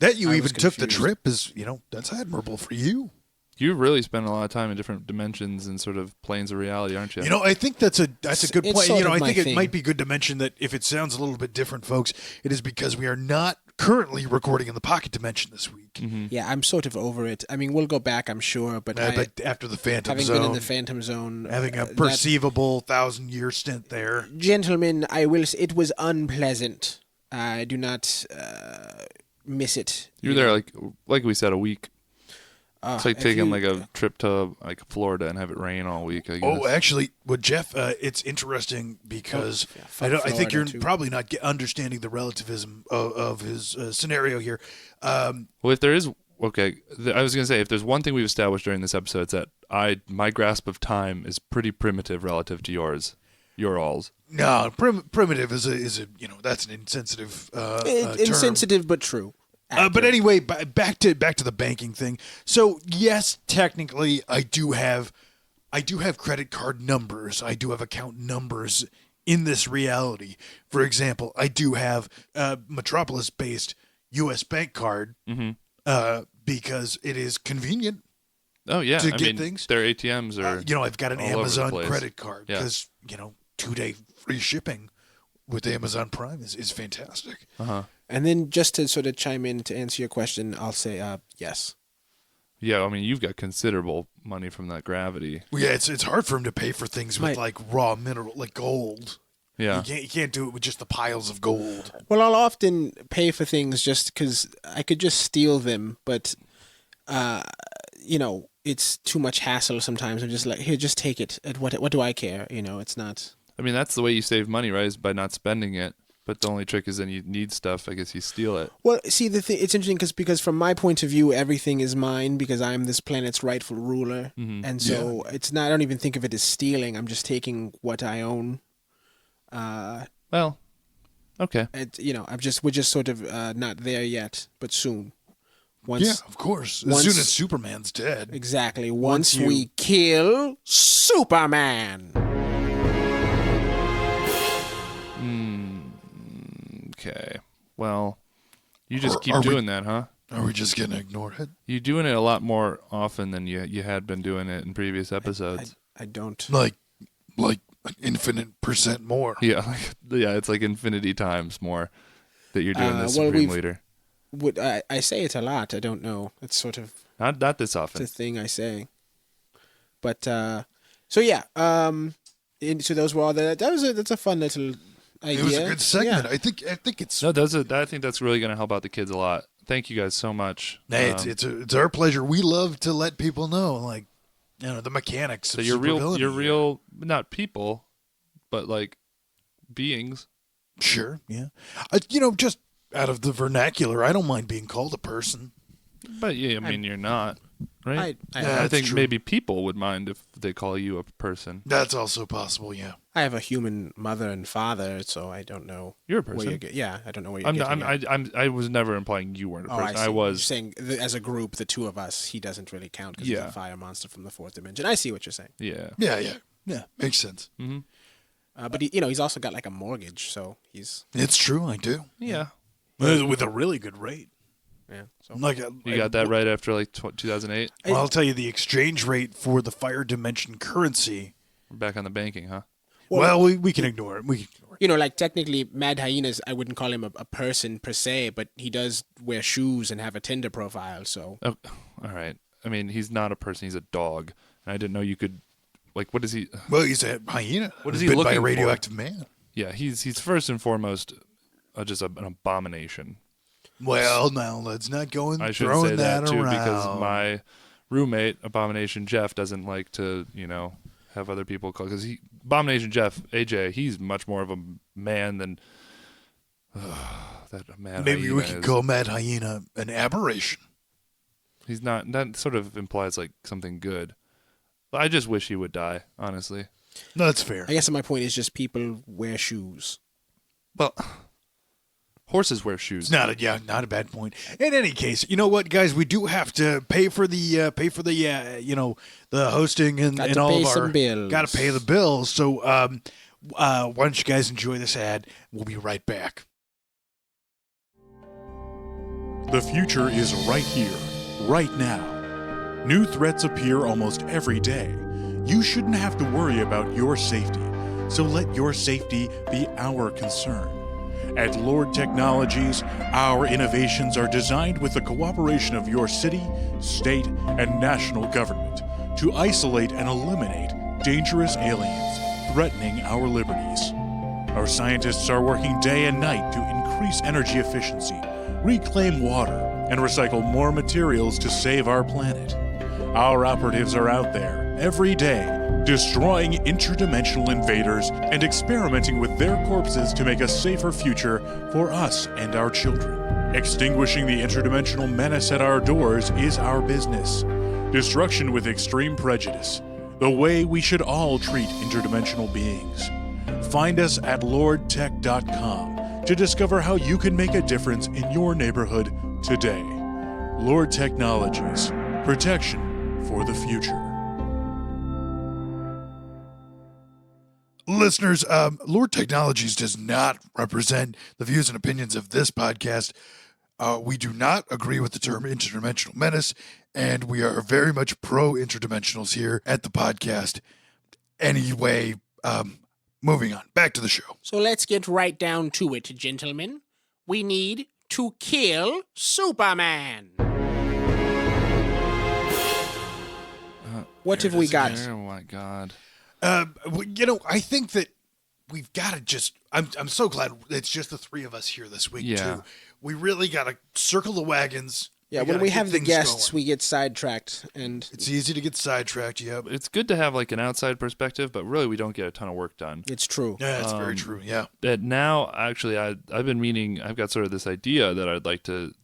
That you I even was took the confused. trip is, that's admirable for you. You really spend a lot of time in different dimensions and sort of planes of reality, aren't you? I think that's a good It's point. sort of I my think it thing. might be good to mention that if it sounds a little bit different, folks, it is because we are not currently recording in the pocket dimension this week. Yeah, I'm sort of over it. I mean, we'll go back, I'm sure, but But after the Phantom having Zone, been in the Phantom Zone, having a that- perceivable 1,000-year stint there. gentlemen, it was unpleasant. I do not miss it. You were there like we said, a week. It's like if taking you- like a trip to like Florida and have it rain all week. I guess. Oh, actually, with Jeff, it's interesting because fuck I think Florida, you're too. probably not understanding the relativism of his scenario here. Well, if there is, okay, I was gonna say if there's one thing we've established during this episode, it's that my grasp of time is pretty primitive relative to yours, your all's. No, primitive is a that's an insensitive term. insensitive but true. But anyway, back to the banking thing. So yes, technically, I do have credit card numbers. I do have account numbers in this reality. For example, I do have a Metropolis-based U.S. bank card because it is convenient. Oh yeah, To I get mean, things. their ATMs are. I've got an all over the Amazon place. credit card Yeah. because 2-day free shipping with Amazon Prime is fantastic. And then just to sort of chime in to answer your question, I'll say yes. Yeah, I mean, you've got considerable money from that gravity. Well, yeah, it's hard for him to pay for things with My- like raw mineral, like gold. Yeah. You can't do it with just the piles of gold. Well, I'll often pay for things just because I could just steal them, but it's too much hassle sometimes. I'm just like, here, just take it. What do I care? It's not. I mean, that's the way you save money, right? Is by not spending it. But the only trick is then you need stuff. I guess you steal it. Well, see, it's interesting because from my point of view, everything is mine because I'm this planet's rightful ruler, and so it's not. I don't even think of it as stealing. I'm just taking what I own. Well, okay. We're just sort of not there yet, but soon. Once, Yeah, of course. As once- soon as Superman's dead. Exactly. Once you- we kill Superman. Okay. Well, you just Or keep are we- doing that, huh? Are we just gonna ignore it? You're doing it a lot more often than you had been doing it in previous episodes. I don't. Like an infinite percent more. Yeah, it's like infinity times more that you're doing this well, Supreme we've- Leader. I say it a lot. I don't know. It's sort of Not this it's often. a thing I say. But so yeah. So those were all that's a fun little idea. It was a good segment. Yeah. I think it's No, I think that's really going to help out the kids a lot. Thank you guys so much. Hey, it's our pleasure. We love to let people know, like, the mechanics that of you're supervillainy. you're real, not people, but like beings. Sure, yeah. Just out of the vernacular, I don't mind being called a person. But yeah, I mean, you're not, right? I Yeah, I that's think true. maybe people would mind if they call you a person. That's also possible, yeah. I have a human mother and father, so I don't know. You're a Where person. you get, yeah, I don't know where you're getting at. I was never implying you weren't a person. I see. I was. You're saying as a group, the two of us, he doesn't really count because Yeah. he's a fire monster from the fourth dimension. I see what you're saying. Yeah. Yeah, makes sense. But he's also got like a mortgage, so he's It's true, I do. Yeah. With a really good rate. yeah. So Like You got that right after like 2008. Well, I'll tell you the exchange rate for the fire dimension currency. We're back on the banking, huh? Well, we can ignore it. We can ignore it. like technically, Mad Hyenas, I wouldn't call him a person per se, but he does wear shoes and have a Tinder profile. So Oh, all right. I mean, he's not a person. He's a dog, and I didn't know you could. Like, what is he? Well, he's a hyena. What is Been he by a looking for? radioactive man. Yeah, he's first and foremost just an abomination. Well, now let's not go and I should throwing say that too around. because my roommate, Abomination Jeff, doesn't like to, have other people call because Abomination Jeff, AJ, he's much more of a man than that man. Maybe we hyena could is. call Mad Hyena an aberration. He's not. That sort of implies like something good. I just wish he would die. Honestly. No, that's fair. I guess my point is just people wear shoes. Well, Horses wear shoes. It's not a bad point. In any case, you know what, guys? We do have to pay for the the hosting and all pay of some our bills. Got to pay the bills. So why don't you guys enjoy this ad? We'll be right back. The future is right here, right now. New threats appear almost every day. You shouldn't have to worry about your safety, so let your safety be our concern. At Lord Technologies, our innovations are designed with the cooperation of your city, state, and national government to isolate and eliminate dangerous aliens threatening our liberties. Our scientists are working day and night to increase energy efficiency, reclaim water, and recycle more materials to save our planet. Our operatives are out there every day, destroying interdimensional invaders and experimenting with their corpses to make a safer future for us and our children. Extinguishing the interdimensional menace at our doors is our business. Destruction with extreme prejudice, the way we should all treat interdimensional beings. Find us at lordtech.com to discover how you can make a difference in your neighborhood today. Lord Technologies, protection for the future. Listeners, Lord Technologies does not represent the views and opinions of this podcast. We do not agree with the term interdimensional menace, and we are very much pro-interdimensionals here at the podcast. Anyway, moving on. Back to the show. So let's get right down to it, gentlemen. We need to kill Superman. What have we got? Oh my God. I think that we've got to just. I'm so glad it's just the three of us here this week too. We really got to circle the wagons. Yeah, when we have the guests, we get sidetracked, and it's easy to get sidetracked. Yeah, It's good to have like an outside perspective, but really we don't get a ton of work done. it's true. yeah, that's very true. Yeah, That now, actually, I've been meaning. I've got sort of this idea that I'd like to,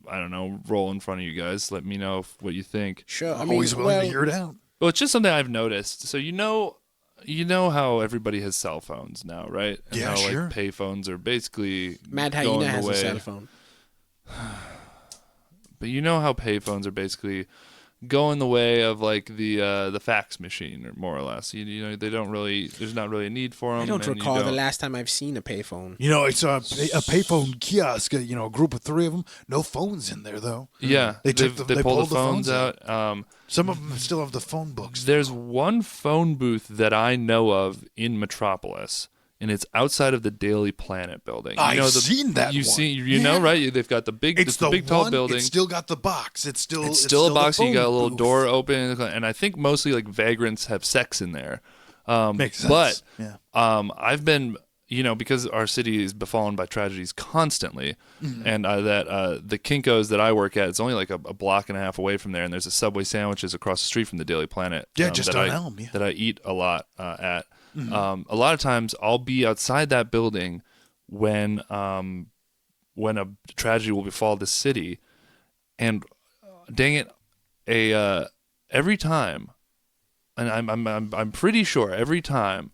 I don't know, roll in front of you guys. Let me know what you think. Sure. I mean, always willing well, to hear it out. Well, it's just something I've noticed. So you know how everybody has cell phones now, right? And Yeah, how, sure. Like pay phones are basically Mad going Hyena the has a way. cell phone. But you know how pay phones are basically going the way of like the fax machine, or more or less. You know, they don't really. There's not really a need for them. I don't and recall you the don't- last time I've seen a payphone. You know, it's a payphone kiosk. A group of three of them. No phones in there though. Yeah, They they took they they pulled pulled the phones out. Some of them still have the phone books. There's one phone booth that I know of in Metropolis, and it's outside of the Daily Planet building. I've seen that You've one. seen, Yeah. know, right? They've got the big, It's the big tall one, building. It's still got the box. It's still a box. the You got a phone little booth. door open, and I think mostly like vagrants have sex in there. Makes sense. But yeah. I've been, because our city is befallen by tragedies constantly, Mm-hmm. and the Kinko's that I work at, it's only like a block and a half away from there, and there's a Subway sandwiches across the street from the Daily Planet. Yeah, just that on I, Elm, yeah. that I eat a lot at. Mm-hmm. A lot of times I'll be outside that building when a tragedy will befall the city, and dang it, every time, and I'm pretty sure every time.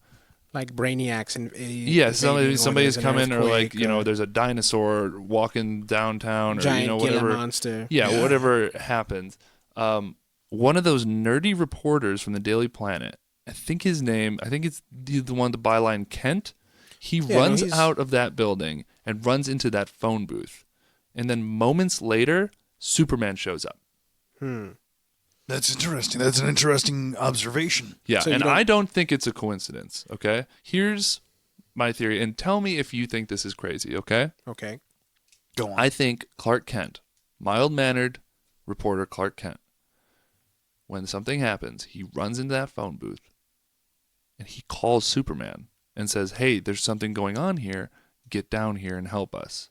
Like Brainiacs and Somebody's coming, or like there's a dinosaur walking downtown, or giant whatever. killer monster. Yeah, whatever happens. One of those nerdy reporters from the Daily Planet, I think it's the one with the byline Kent. He runs out of that building and runs into that phone booth, and then moments later, Superman shows up. That's interesting. That's an interesting observation. Yeah, So you and don't- I don't think it's a coincidence. Okay, here's my theory, and tell me if you think this is crazy. Okay. Okay. Go on. I think Clark Kent, mild-mannered reporter Clark Kent, when something happens, he runs into that phone booth and he calls Superman and says, "Hey, there's something going on here. Get down here and help us."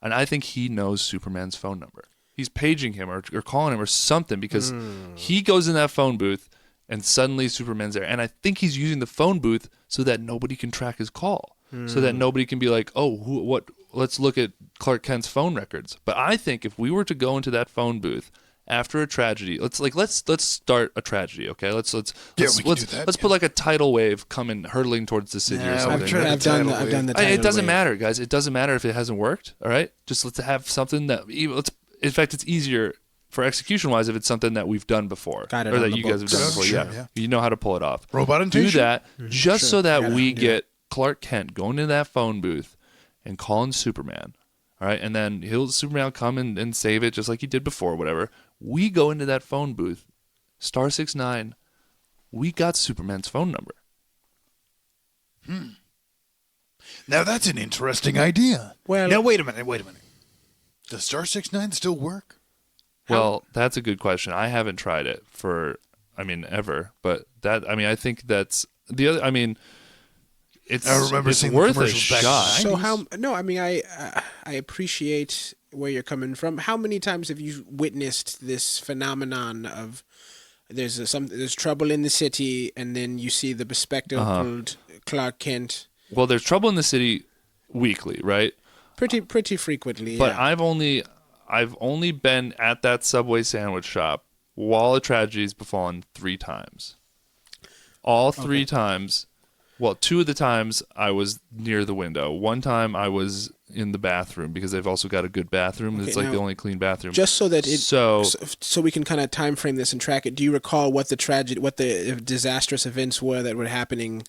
And I think he knows Superman's phone number. He's paging him or calling him or something, because he goes in that phone booth and suddenly Superman's there. And I think he's using the phone booth so that nobody can track his call. So that nobody can be like, "Oh, what? Let's look at Clark Kent's phone records." But I think if we were to go into that phone booth after a tragedy. Let's start a tragedy, okay? Let's we can do that, let's put like a tidal wave coming hurtling towards the city or Yeah, something. I've tried I've done the tidal It doesn't wave. matter, guys. It doesn't matter if it hasn't worked. All right, just let's have something that. In fact, it's easier for execution wise if it's something that we've done before, Got it or on that the you guys have done books. before. Sure, Yeah. yeah. You know how to pull it off. Robot Do invasion? that just Sure. so that Gotta we do get Clark Kent going to that phone booth and calling Superman. All right, and then Superman will come and save it just like he did before, whatever. We go into that phone booth, *69. We got Superman's phone number. Now that's an interesting idea. Well- now wait a minute. Does Star 69 still work? Well, that's a good question. I haven't tried it ever. But I think that's the other. I mean, it's I remember it's seeing the worth a commercials back in the shot. 90s. So how? No, I mean, I appreciate where you're coming from. How many times have you witnessed this phenomenon of there's trouble in the city, and then you see the bespectacled Clark Kent Well, there's trouble in the city weekly, right? pretty frequently. But yeah. I've only been at that Subway sandwich shop while a tragedy's befallen 3 times. All 3 times. Well, 2 of the times I was near the window. 1 time I was in the bathroom because they've also got a good bathroom. Okay, It's like now, the only clean bathroom. Just so that So we can kind of time frame this and track it. Do you recall what the disastrous events were that were happening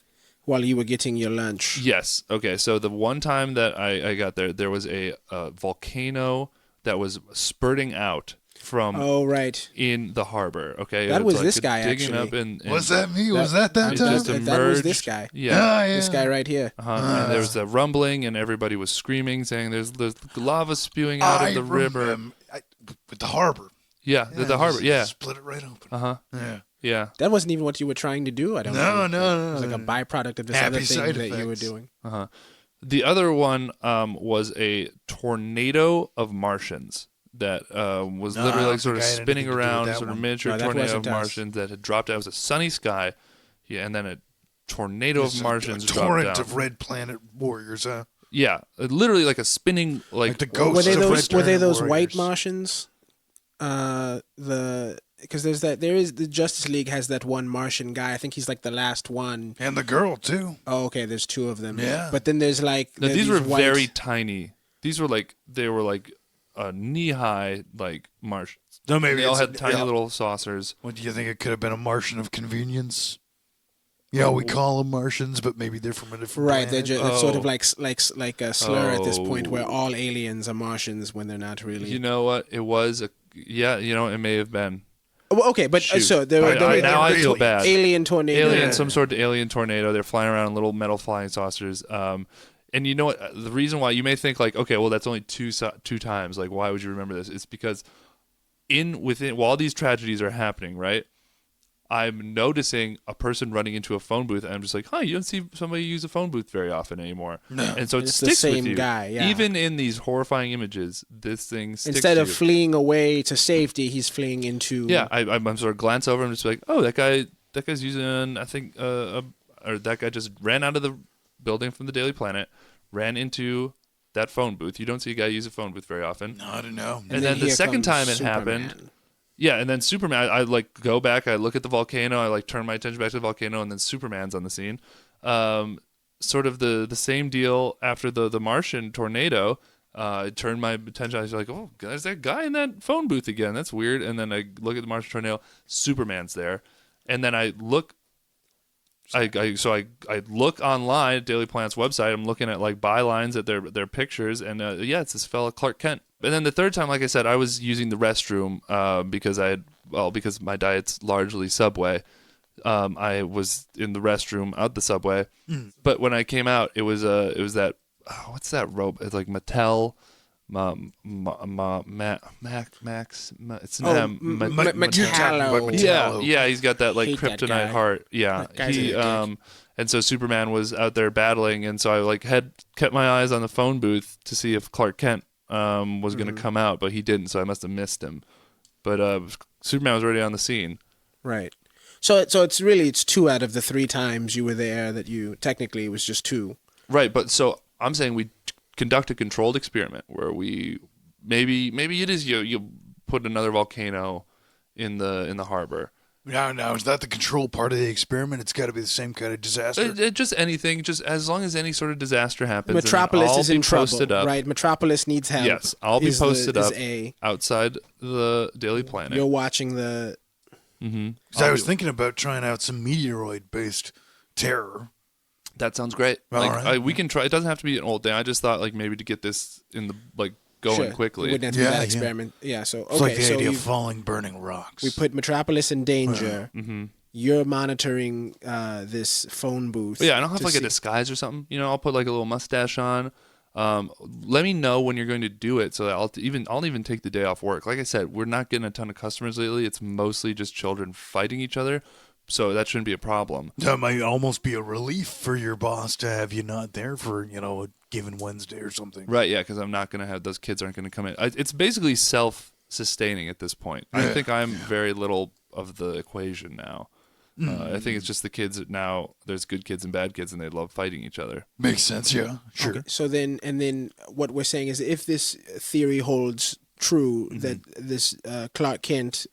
while you were getting your lunch? yes. Okay. So the one time that I got there was a volcano that was spurting out from Oh, right. in the harbor. Okay. That It was like this guy, digging actually. up in Was that me? Was that That- time? just that was emerged. this guy. Yeah. Ah, yeah. This guy right here. And there was a rumbling, and everybody was screaming, saying, "There's lava spewing out of the river." With the harbor. Yeah, the harbor. just Yeah. Split it right open. Uh huh. Yeah. Yeah. That wasn't even what you were trying to do. I don't No, think. no, It was no, like a no. byproduct of this Happy other thing side that you were effects. doing. The other one was a tornado of Martians that was No, I literally don't like sort of think I had spinning anything to do with around, that sort of one. miniature No, that tornado of wasn't us. Martians that had dropped out. It was a sunny sky, yeah, and then a tornado It's of a Martians dropped torrent down. of red planet warriors, huh? Yeah, literally like a spinning Like the Were ghosts they of those? red Were they planet those warriors. white Martians? Because the Justice League has that one Martian guy. I think he's like the last one. And the girl, too. Oh, okay. There's 2 of them. Yeah. But then there's like No, these were white- very tiny. These were like knee high like Martians. No, maybe They all it's had tiny yeah. little saucers. What do you think? It could have been a Martian of convenience. You know, we call them Martians, but maybe they're from a different Right. They're planet. it's sort Oh. of like a slur at this point, where Oh. all aliens are Martians when they're not really. You know what? It was it may have been. Well, okay, but Shoot. so there were Now I feel really- bad. alien tornadoes. Alien, some sort of alien tornado. They're flying around in little metal flying saucers. And you know what? The reason why you may think like, okay, well, that's only two times. Like, why would you remember this? It's because while these tragedies are happening, right? I'm noticing a person running into a phone booth, and I'm just like, you don't see somebody use a phone booth very often anymore. No. And so it It's the sticks with same you. guy, yeah. Even in these horrifying images, this thing sticks Instead to of you. fleeing away to safety, he's fleeing into. Yeah, I'm sort of glance over and just like, oh, that guy's using, I think, or that guy just ran out of the building from the Daily Planet, ran into that phone booth. You don't see a guy use a phone booth very often. No, I don't know. And then the here second comes time it Superman. happened, yeah, and then Superman, I like go back, I look at the volcano, I like turn my attention back to the volcano, and then Superman's on the scene. Sort of the same deal after the Martian tornado. I turned my attention. I was like, "Oh, there's that guy in that phone booth again. That's weird." And then I look at the Martian tornado. Superman's there, and then I look. I look online at Daily Planet's website. I'm looking at like bylines at their pictures, and it's this fella Clark Kent. And then the third time, like I said, I was using the restroom because my diet's largely Subway. I was in the restroom out the Subway, but when I came out, it was that what's that rope? It's like Mattel, Max. It's Metallo. yeah. He's got that like Hate that kryptonite guy. heart. Yeah, That guy's a dick. and so Superman was out there battling, and so I like had kept my eyes on the phone booth to see if Clark Kent was going to come out, but he didn't, so I must have missed him. But Superman was already on the scene. Right. So it's 2 out of the 3 times you were there that you technically it was just 2. Right, but so I'm saying we conduct a controlled experiment where we maybe it is you put another volcano in the harbor. Now, is that the control part of the experiment? It's got to be the same kind of disaster. Just anything, just as long as any sort of disaster happens. Metropolis I'll is be in trouble, posted up. right? Metropolis needs help. Yes, I'll be posted up A. outside the Daily Planet. You're watching the... Mm-hmm. 'Cause I was thinking about trying out some meteoroid-based terror. That sounds great. All Like right. we can try. It doesn't have to be an old thing. I just thought like maybe to get this in the going Sure. quickly. It wouldn't have to be Yeah, that yeah. experiment. Yeah, so, It's like okay, the so idea of falling, burning rocks. we put Metropolis in danger. Mm-hmm. You're monitoring this phone booth. Yeah, and I'll have to like a see- disguise or something. You know, I'll put like a little mustache on. Let me know when you're going to do it, so that I'll even take the day off work. Like I said, we're not getting a ton of customers lately. It's mostly just children fighting each other, so that shouldn't be a problem. That might almost be a relief for your boss to have you not there for, a given Wednesday or something. Right? Yeah, because I'm not going to have those kids aren't going to come in. It's basically self-sustaining at this point. I Yeah. think I'm very little of the equation now. I think it's just the kids that now. There's good kids and bad kids, and they love fighting each other. Makes sense, yeah. Sure. Okay, so then what we're saying is if this theory holds true, that this Clark Kent,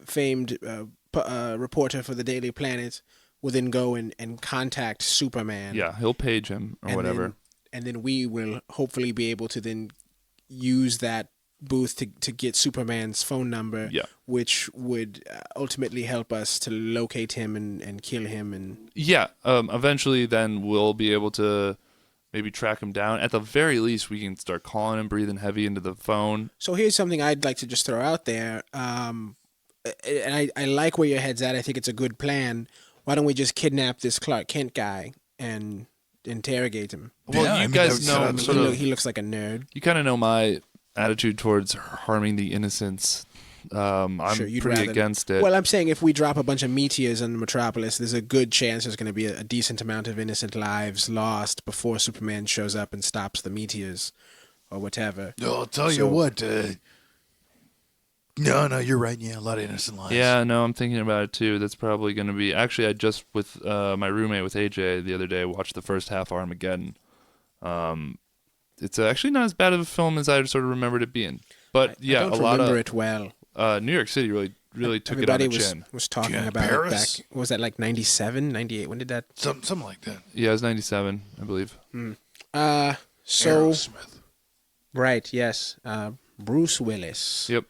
famed reporter for the Daily Planet, will then go and contact Superman. Yeah, he'll page him or and whatever. and then we will hopefully be able to then use that booth to get Superman's phone number, Yeah. which would ultimately help us to locate him and kill him. And Yeah, eventually then we'll be able to maybe track him down. At the very least, we can start calling him, breathing heavy into the phone. so here's something I'd like to just throw out there. And I like where your head's at. I think it's a good plan. Why don't we just kidnap this Clark Kent guy and interrogate him? Well, Yeah, I you mean, guys that know would sort of. He looks like a nerd. You kind of know my attitude towards harming the innocents. I'm Sure, you'd pretty rather- against it. Well, I'm saying if we drop a bunch of meteors on Metropolis, there's a good chance there's going to be a decent amount of innocent lives lost before Superman shows up and stops the meteors or whatever. No, I'll tell you So- what. No, you're right. Yeah, a lot of innocent lives. Yeah, no, I'm thinking about it too. That's probably going to be. Actually, I just with my roommate with AJ the other day watched the first half of Armageddon. It's actually not as bad of a film as I sort of remembered it being. But yeah, I don't a lot remember of it well. New York City really took Everybody it on the chin. was talking Yeah, about Paris? it back. What was that, like 97, 98? When did that? Something like that. Yeah, it was 97, I believe. So Aerosmith. right, yes, Bruce Willis. Yep.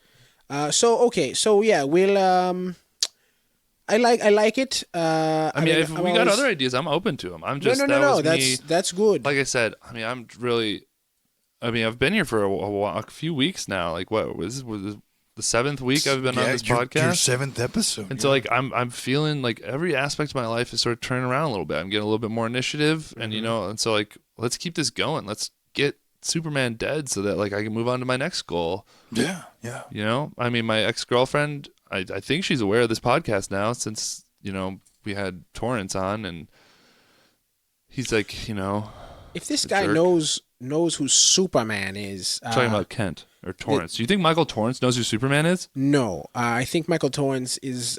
So yeah, we'll I like it. I mean, if we got other ideas, I'm open to them. I'm just no. that was me. That's good. Like I said, I mean, I've been here for a few weeks now. Like, what was this the 7th week I've been on this Your podcast? 7th episode. And so, like, I'm feeling like every aspect of my life is sort of turning around a little bit. I'm getting a little bit more initiative, and and so like, let's keep this going. Let's get Superman dead so that like I can move on to my next goal. Yeah. I mean, my ex-girlfriend, I think she's aware of this podcast now since we had Torrance on, and he's like, if this a guy jerk. knows who Superman is, talking about Kent or Torrance. Do you think Michael Torrance knows who Superman is? No, I think Michael Torrance is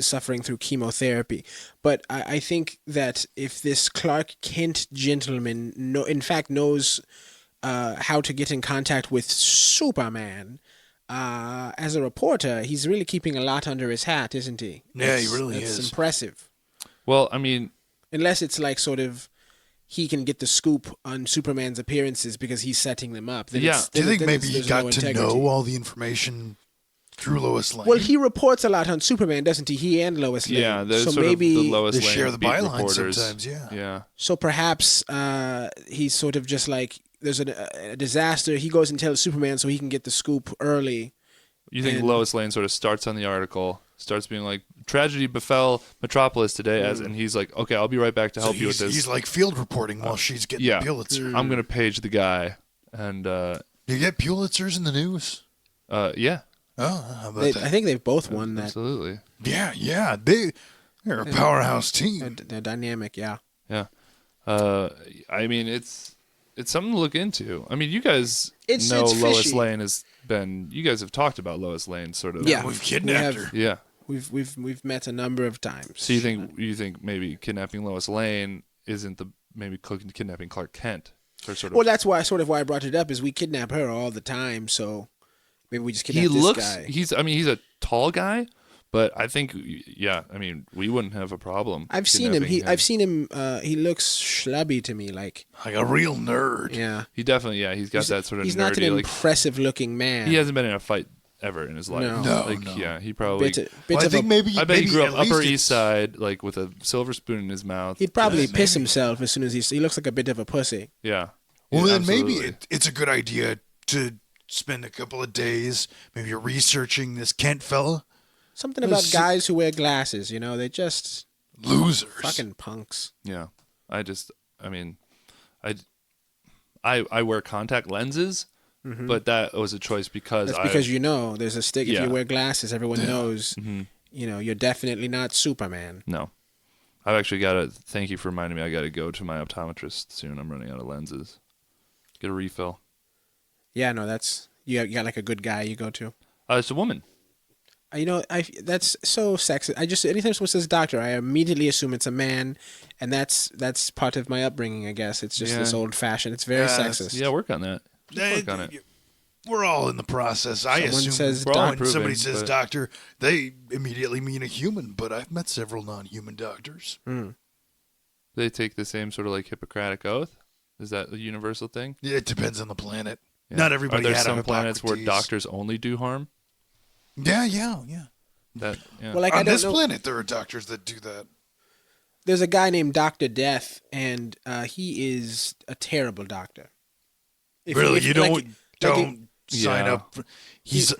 suffering through chemotherapy. But I think that if this Clark Kent gentleman knows how to get in contact with Superman, as a reporter, he's really keeping a lot under his hat, isn't he? Yeah, he really It's is. impressive. Well, I mean, Unless it's like sort of he can get the scoop on Superman's appearances because he's setting them up. Then Yeah. it's- Do you then- think then maybe he there's got no to integrity. know all the information through Lois Lane? Well, he reports a lot on Superman, doesn't he? He and Lois Lane. yeah, there's so sort maybe of the Lois they Lane share the beat byline reporters. sometimes, yeah. Yeah. so perhaps he's sort of just like there's a disaster. He goes and tells Superman so he can get the scoop early. You think And- Lois Lane sort of starts on the article, starts being like, tragedy befell Metropolis today, and he's like, okay, I'll be right back to So help you with this. He's like field reporting while she's getting yeah. Pulitzer. I'm going to page the guy. And, Do you get Pulitzers in the news? yeah, Oh, how about I that? think they've both won that. absolutely. Yeah. They're a powerhouse team. They're dynamic, yeah. Yeah. I mean, it's something to look into. I mean, you guys It's know Lois fishy. Lane has been, you guys have talked about Lois Lane sort of. Yeah, We've kidnapped we have- her. Yeah. We've met a number of times. So you think maybe kidnapping Lois Lane isn't maybe kidnapping Clark Kent? Or sort of. Well, that's why I brought it up is we kidnap her all the time. So Maybe we just He kidnap this looks. guy. He's a tall guy, but I think we wouldn't have a problem. I've seen him. kidnapping I've seen him. He looks schlubby to me. Like a real nerd. yeah, He definitely. Yeah, he's got that sort of. he's nerdy, not an like, impressive looking man. he hasn't been in a fight ever in his life. No. No. Yeah, he probably. Bit Well, I of think a, maybe I bet he grew at up Upper least East Side, like with a silver spoon in his mouth. he'd probably Yeah, piss maybe. himself as soon as he looks like a bit of a pussy. Yeah. Well, Yeah, then maybe absolutely. it's a good idea to spend a couple of days maybe researching this Kent fella. Something about Let's- guys who wear glasses. You know, they just Losers. fucking punks. Yeah. I wear contact lenses, but that was a choice because That's because you know there's a stick. If Yeah. you wear glasses, everyone knows. Mhm. You know, you're definitely not Superman. No. I've actually got to, thank you for reminding me, I got to go to my optometrist soon. I'm running out of lenses. Get a refill. Yeah, no, that's you got like a good guy you go to. It's a woman. You know, that's so sexist. Anytime someone says doctor, I immediately assume it's a man, and that's part of my upbringing. I guess it's just this Yeah. old fashioned. It's very Yeah, sexist. Yeah, work on that. Work on it. We're all in the process. I Someone assume says We're all when improving, somebody says but- doctor, they immediately mean a human, but I've met several non-human doctors. They take the same sort of like Hippocratic oath. Is that a universal thing? Yeah, it depends on the planet. Yeah. Not everybody Are there had some a planets where Hippocrates. doctors only do harm? Yeah. That yeah. Well, like I On don't this know. planet, there are doctors that do that. There's a guy named Doctor Death, and he is a terrible doctor. Really, you don't like sign Yeah. up. He's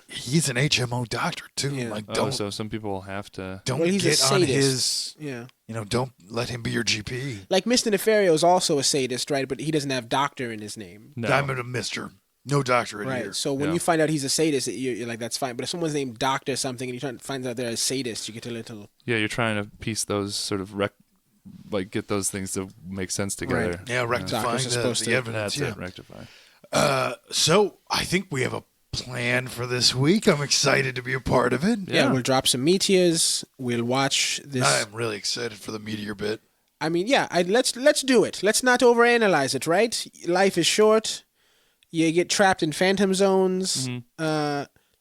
an HMO doctor too. Yeah. Like Oh, so some people will have to. don't Well, he's a get on sadist. his. Yeah. Don't let him be your GP. Like Mr. Nefario is also a sadist, right? But he doesn't have doctor in his name. No. I'm a mister. No doctor in Right. here. So when Yeah. you find out he's a sadist, you're like, that's fine. But if someone's named Doctor something and you try to find out they're a sadist, you get a little. Yeah, you're trying to piece those sort of get those things to make sense together. Right. Yeah, rectifying Doctors are supposed the to- evidence. That's Yeah. it. Rectify. So I think we have a plan for this week. I'm excited to be a part of it. Yeah, we'll drop some meteors. We'll watch this. I'm really excited for the meteor bit. I mean, yeah, let's do it. Let's not overanalyze it, right? Life is short. You get trapped in phantom zones.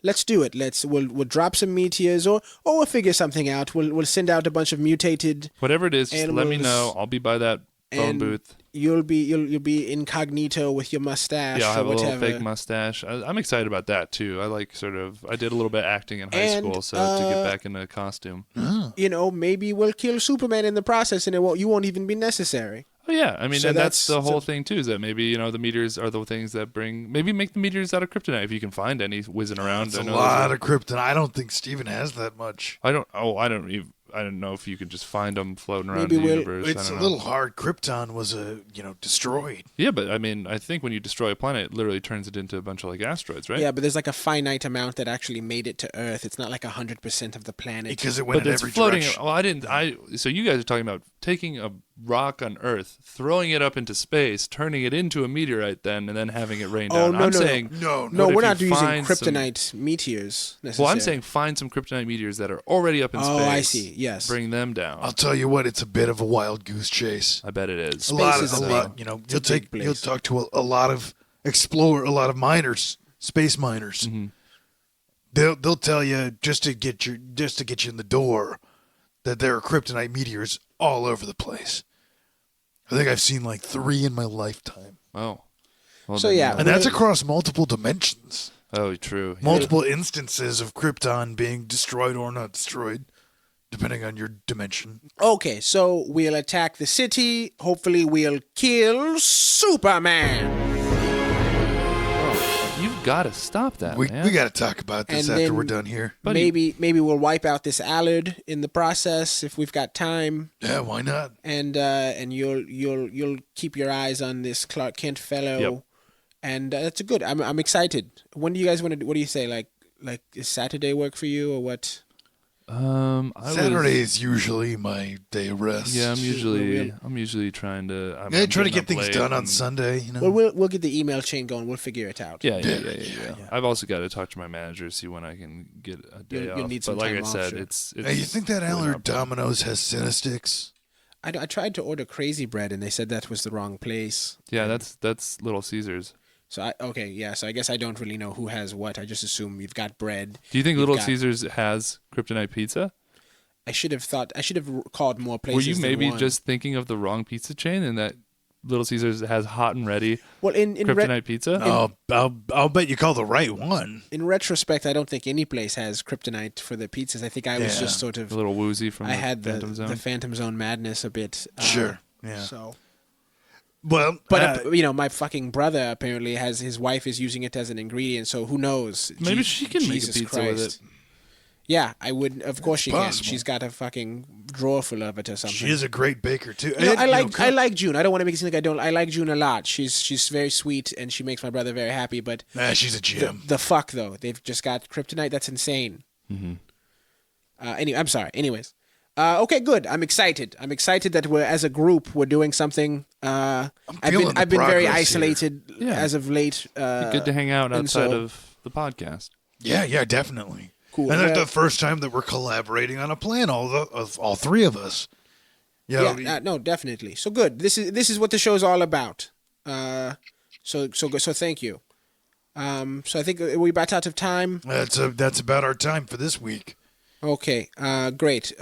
Let's do it. We'll drop some meteors, or we'll figure something out. We'll send out a bunch of mutated. Whatever it is, just let me animals know. I'll be by that phone and booth. You'll be incognito with your mustache. Yeah, I'll have or a little whatever. fake mustache. I'm excited about that too. I like I did a little bit of acting in high And, school, so to get back into costume. You know, maybe we'll kill Superman in the process, and you won't even be necessary. Oh yeah, I mean, So and that's the that's- whole thing too. Is that maybe the meteors are the things that maybe make the meteors out of kryptonite if you can find any whizzing around. It's I a know lot there's of krypton. I don't think Steven has that much. I don't know if you could just find them floating around Maybe the we'll- universe. I It's don't a know. little hard. Krypton was destroyed. Yeah, but I mean, I think when you destroy a planet, it literally turns it into a bunch of like asteroids, right? Yeah, but there's like a finite amount that actually made it to Earth. It's not like 100% of the planet. Because it went But in it's every floating. direction. Well, so you guys are talking about taking a rock on Earth, throwing it up into space, turning it into a meteorite, and then having it rain Oh, down. no, I'm no, saying No, No, what we're if not you using find some- kryptonite meteors Well, necessarily. I'm saying find some kryptonite meteors that are already up in Oh, space. I see. Yes. Bring them down. I'll tell you what. It's a bit of a wild goose chase. I bet it is. A lot is of a a lot. big- You'll it's a big you'll place. talk to a lot of a lot of miners, space miners. Mm-hmm. They'll tell you just to get you in the door that there are kryptonite meteors all over the place. I think I've seen like 3 in my lifetime, Oh. Well, So, then, yeah. and that's across multiple dimensions, Oh, true. multiple instances of Krypton being destroyed or not destroyed, depending on your dimension. Okay, so we'll attack the city. Hopefully, we'll kill Superman. You've got to stop that, We man. got to talk about this And after then- we're done here. Buddy. Maybe we'll wipe out this Allard in the process if we've got time. Yeah, why not? And you'll keep your eyes on this Clark Kent fellow. Yep. And that's good. I'm excited. When do you guys want to? What do you say? Like is Saturday work for you or what? Saturday is usually my day of rest. Yeah, I'm usually trying to. I'm Yeah, try to getting get up things late done on and- Sunday. You know. Well, we'll get the email chain going. We'll figure it out. Yeah. Yeah. I've also got to talk to my manager, see when I can get a day You'll off. need some but like time I off, said, sure. it's Hey, you think that really Allard not bad. Domino's has Cinesticks? I tried to order Crazy Bread and they said that was the wrong place. Yeah, that's Little Caesars. So so I guess I don't really know who has what. I just assume you've got bread. Do you think You've Little got- Caesars has kryptonite pizza? I should have called more places. Were you than maybe one. just thinking of the wrong pizza chain and that Little Caesars has hot and ready Well, in kryptonite pizza? I'll bet you call the right one. in retrospect, I don't think any place has kryptonite for the pizzas. I think I was Yeah. just sort of A little woozy from I the had the Phantom Zone. the Phantom Zone madness a bit. Sure. Yeah. So, Well, but my fucking brother apparently his wife is using it as an ingredient. So who knows? Maybe she can make a Jesus pizza with Christ. it. Yeah, I would. Of course she possible. can. She's got a fucking drawer full of it or something. she is a great baker too. You know, And, I like June. I don't want to make it seem like I don't. I like June a lot. She's very sweet and she makes my brother very happy. But she's a gem. the fuck though, they've just got kryptonite. That's insane. Mm-hmm. Anyway, I'm sorry. Anyways, okay, good. I'm excited. I'm excited that as a group we're doing something. I've feeling the been very progress isolated Yeah. as of late. Good to hang out and outside so- of the podcast. Yeah, definitely. Cool. And that's Well- the first time that we're collaborating on a plan, all three of us. No, definitely. So good. This is what the show's all about. So thank you. So I think we're about out of time. That's about our time for this week. Okay. Great.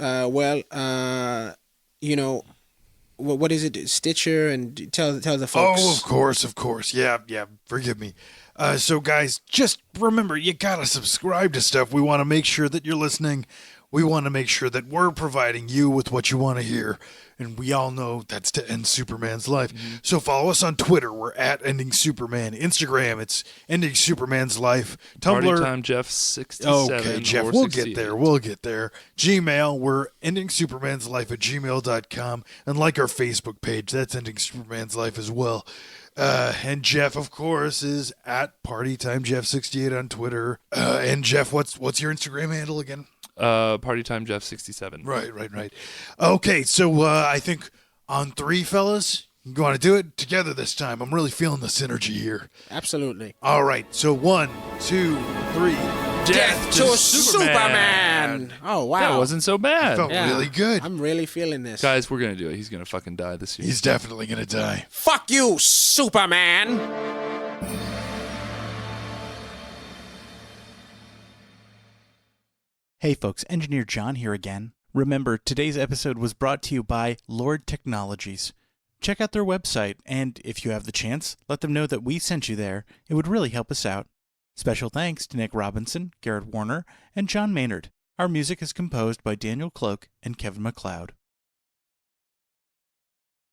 What is it? Stitcher, and tell the folks. Oh, of course. Yeah. Forgive me. So, guys, just remember, you gotta subscribe to stuff. We want to make sure that you're listening. We want to make sure that we're providing you with what you want to hear. And we all know that's to end Superman's life. So follow us on Twitter. We're at Ending Superman. Instagram, it's Ending Superman's Life. Party Tumblr. time Jeff 67. Okay, Jeff, or we'll 68. get there. Gmail, we're endingsupermanslife@gmail.com. And like our Facebook page, that's Ending Superman's Life as well. And Jeff, of course, is at PartyTimeJeff68 on Twitter. And Jeff, what's your Instagram handle again? Party time Jeff 67. Right. Okay, so I think on three, fellas, you want to do it together this time. I'm really feeling the synergy here. Absolutely. All right, so 1, 2, 3. Death to Superman! Oh wow, That wasn't so bad. Felt really good. I'm really feeling this. Guys, we're going to do it. He's going to fucking die this year. He's definitely gonna die. Fuck you, Superman! Hey folks, Engineer John here again. Remember, today's episode was brought to you by Lord Technologies. Check out their website, and if you have the chance, let them know that we sent you there. It would really help us out. Special thanks to Nick Robinson, Garrett Warner, and John Maynard. Our music is composed by Daniel Cloak and Kevin MacLeod.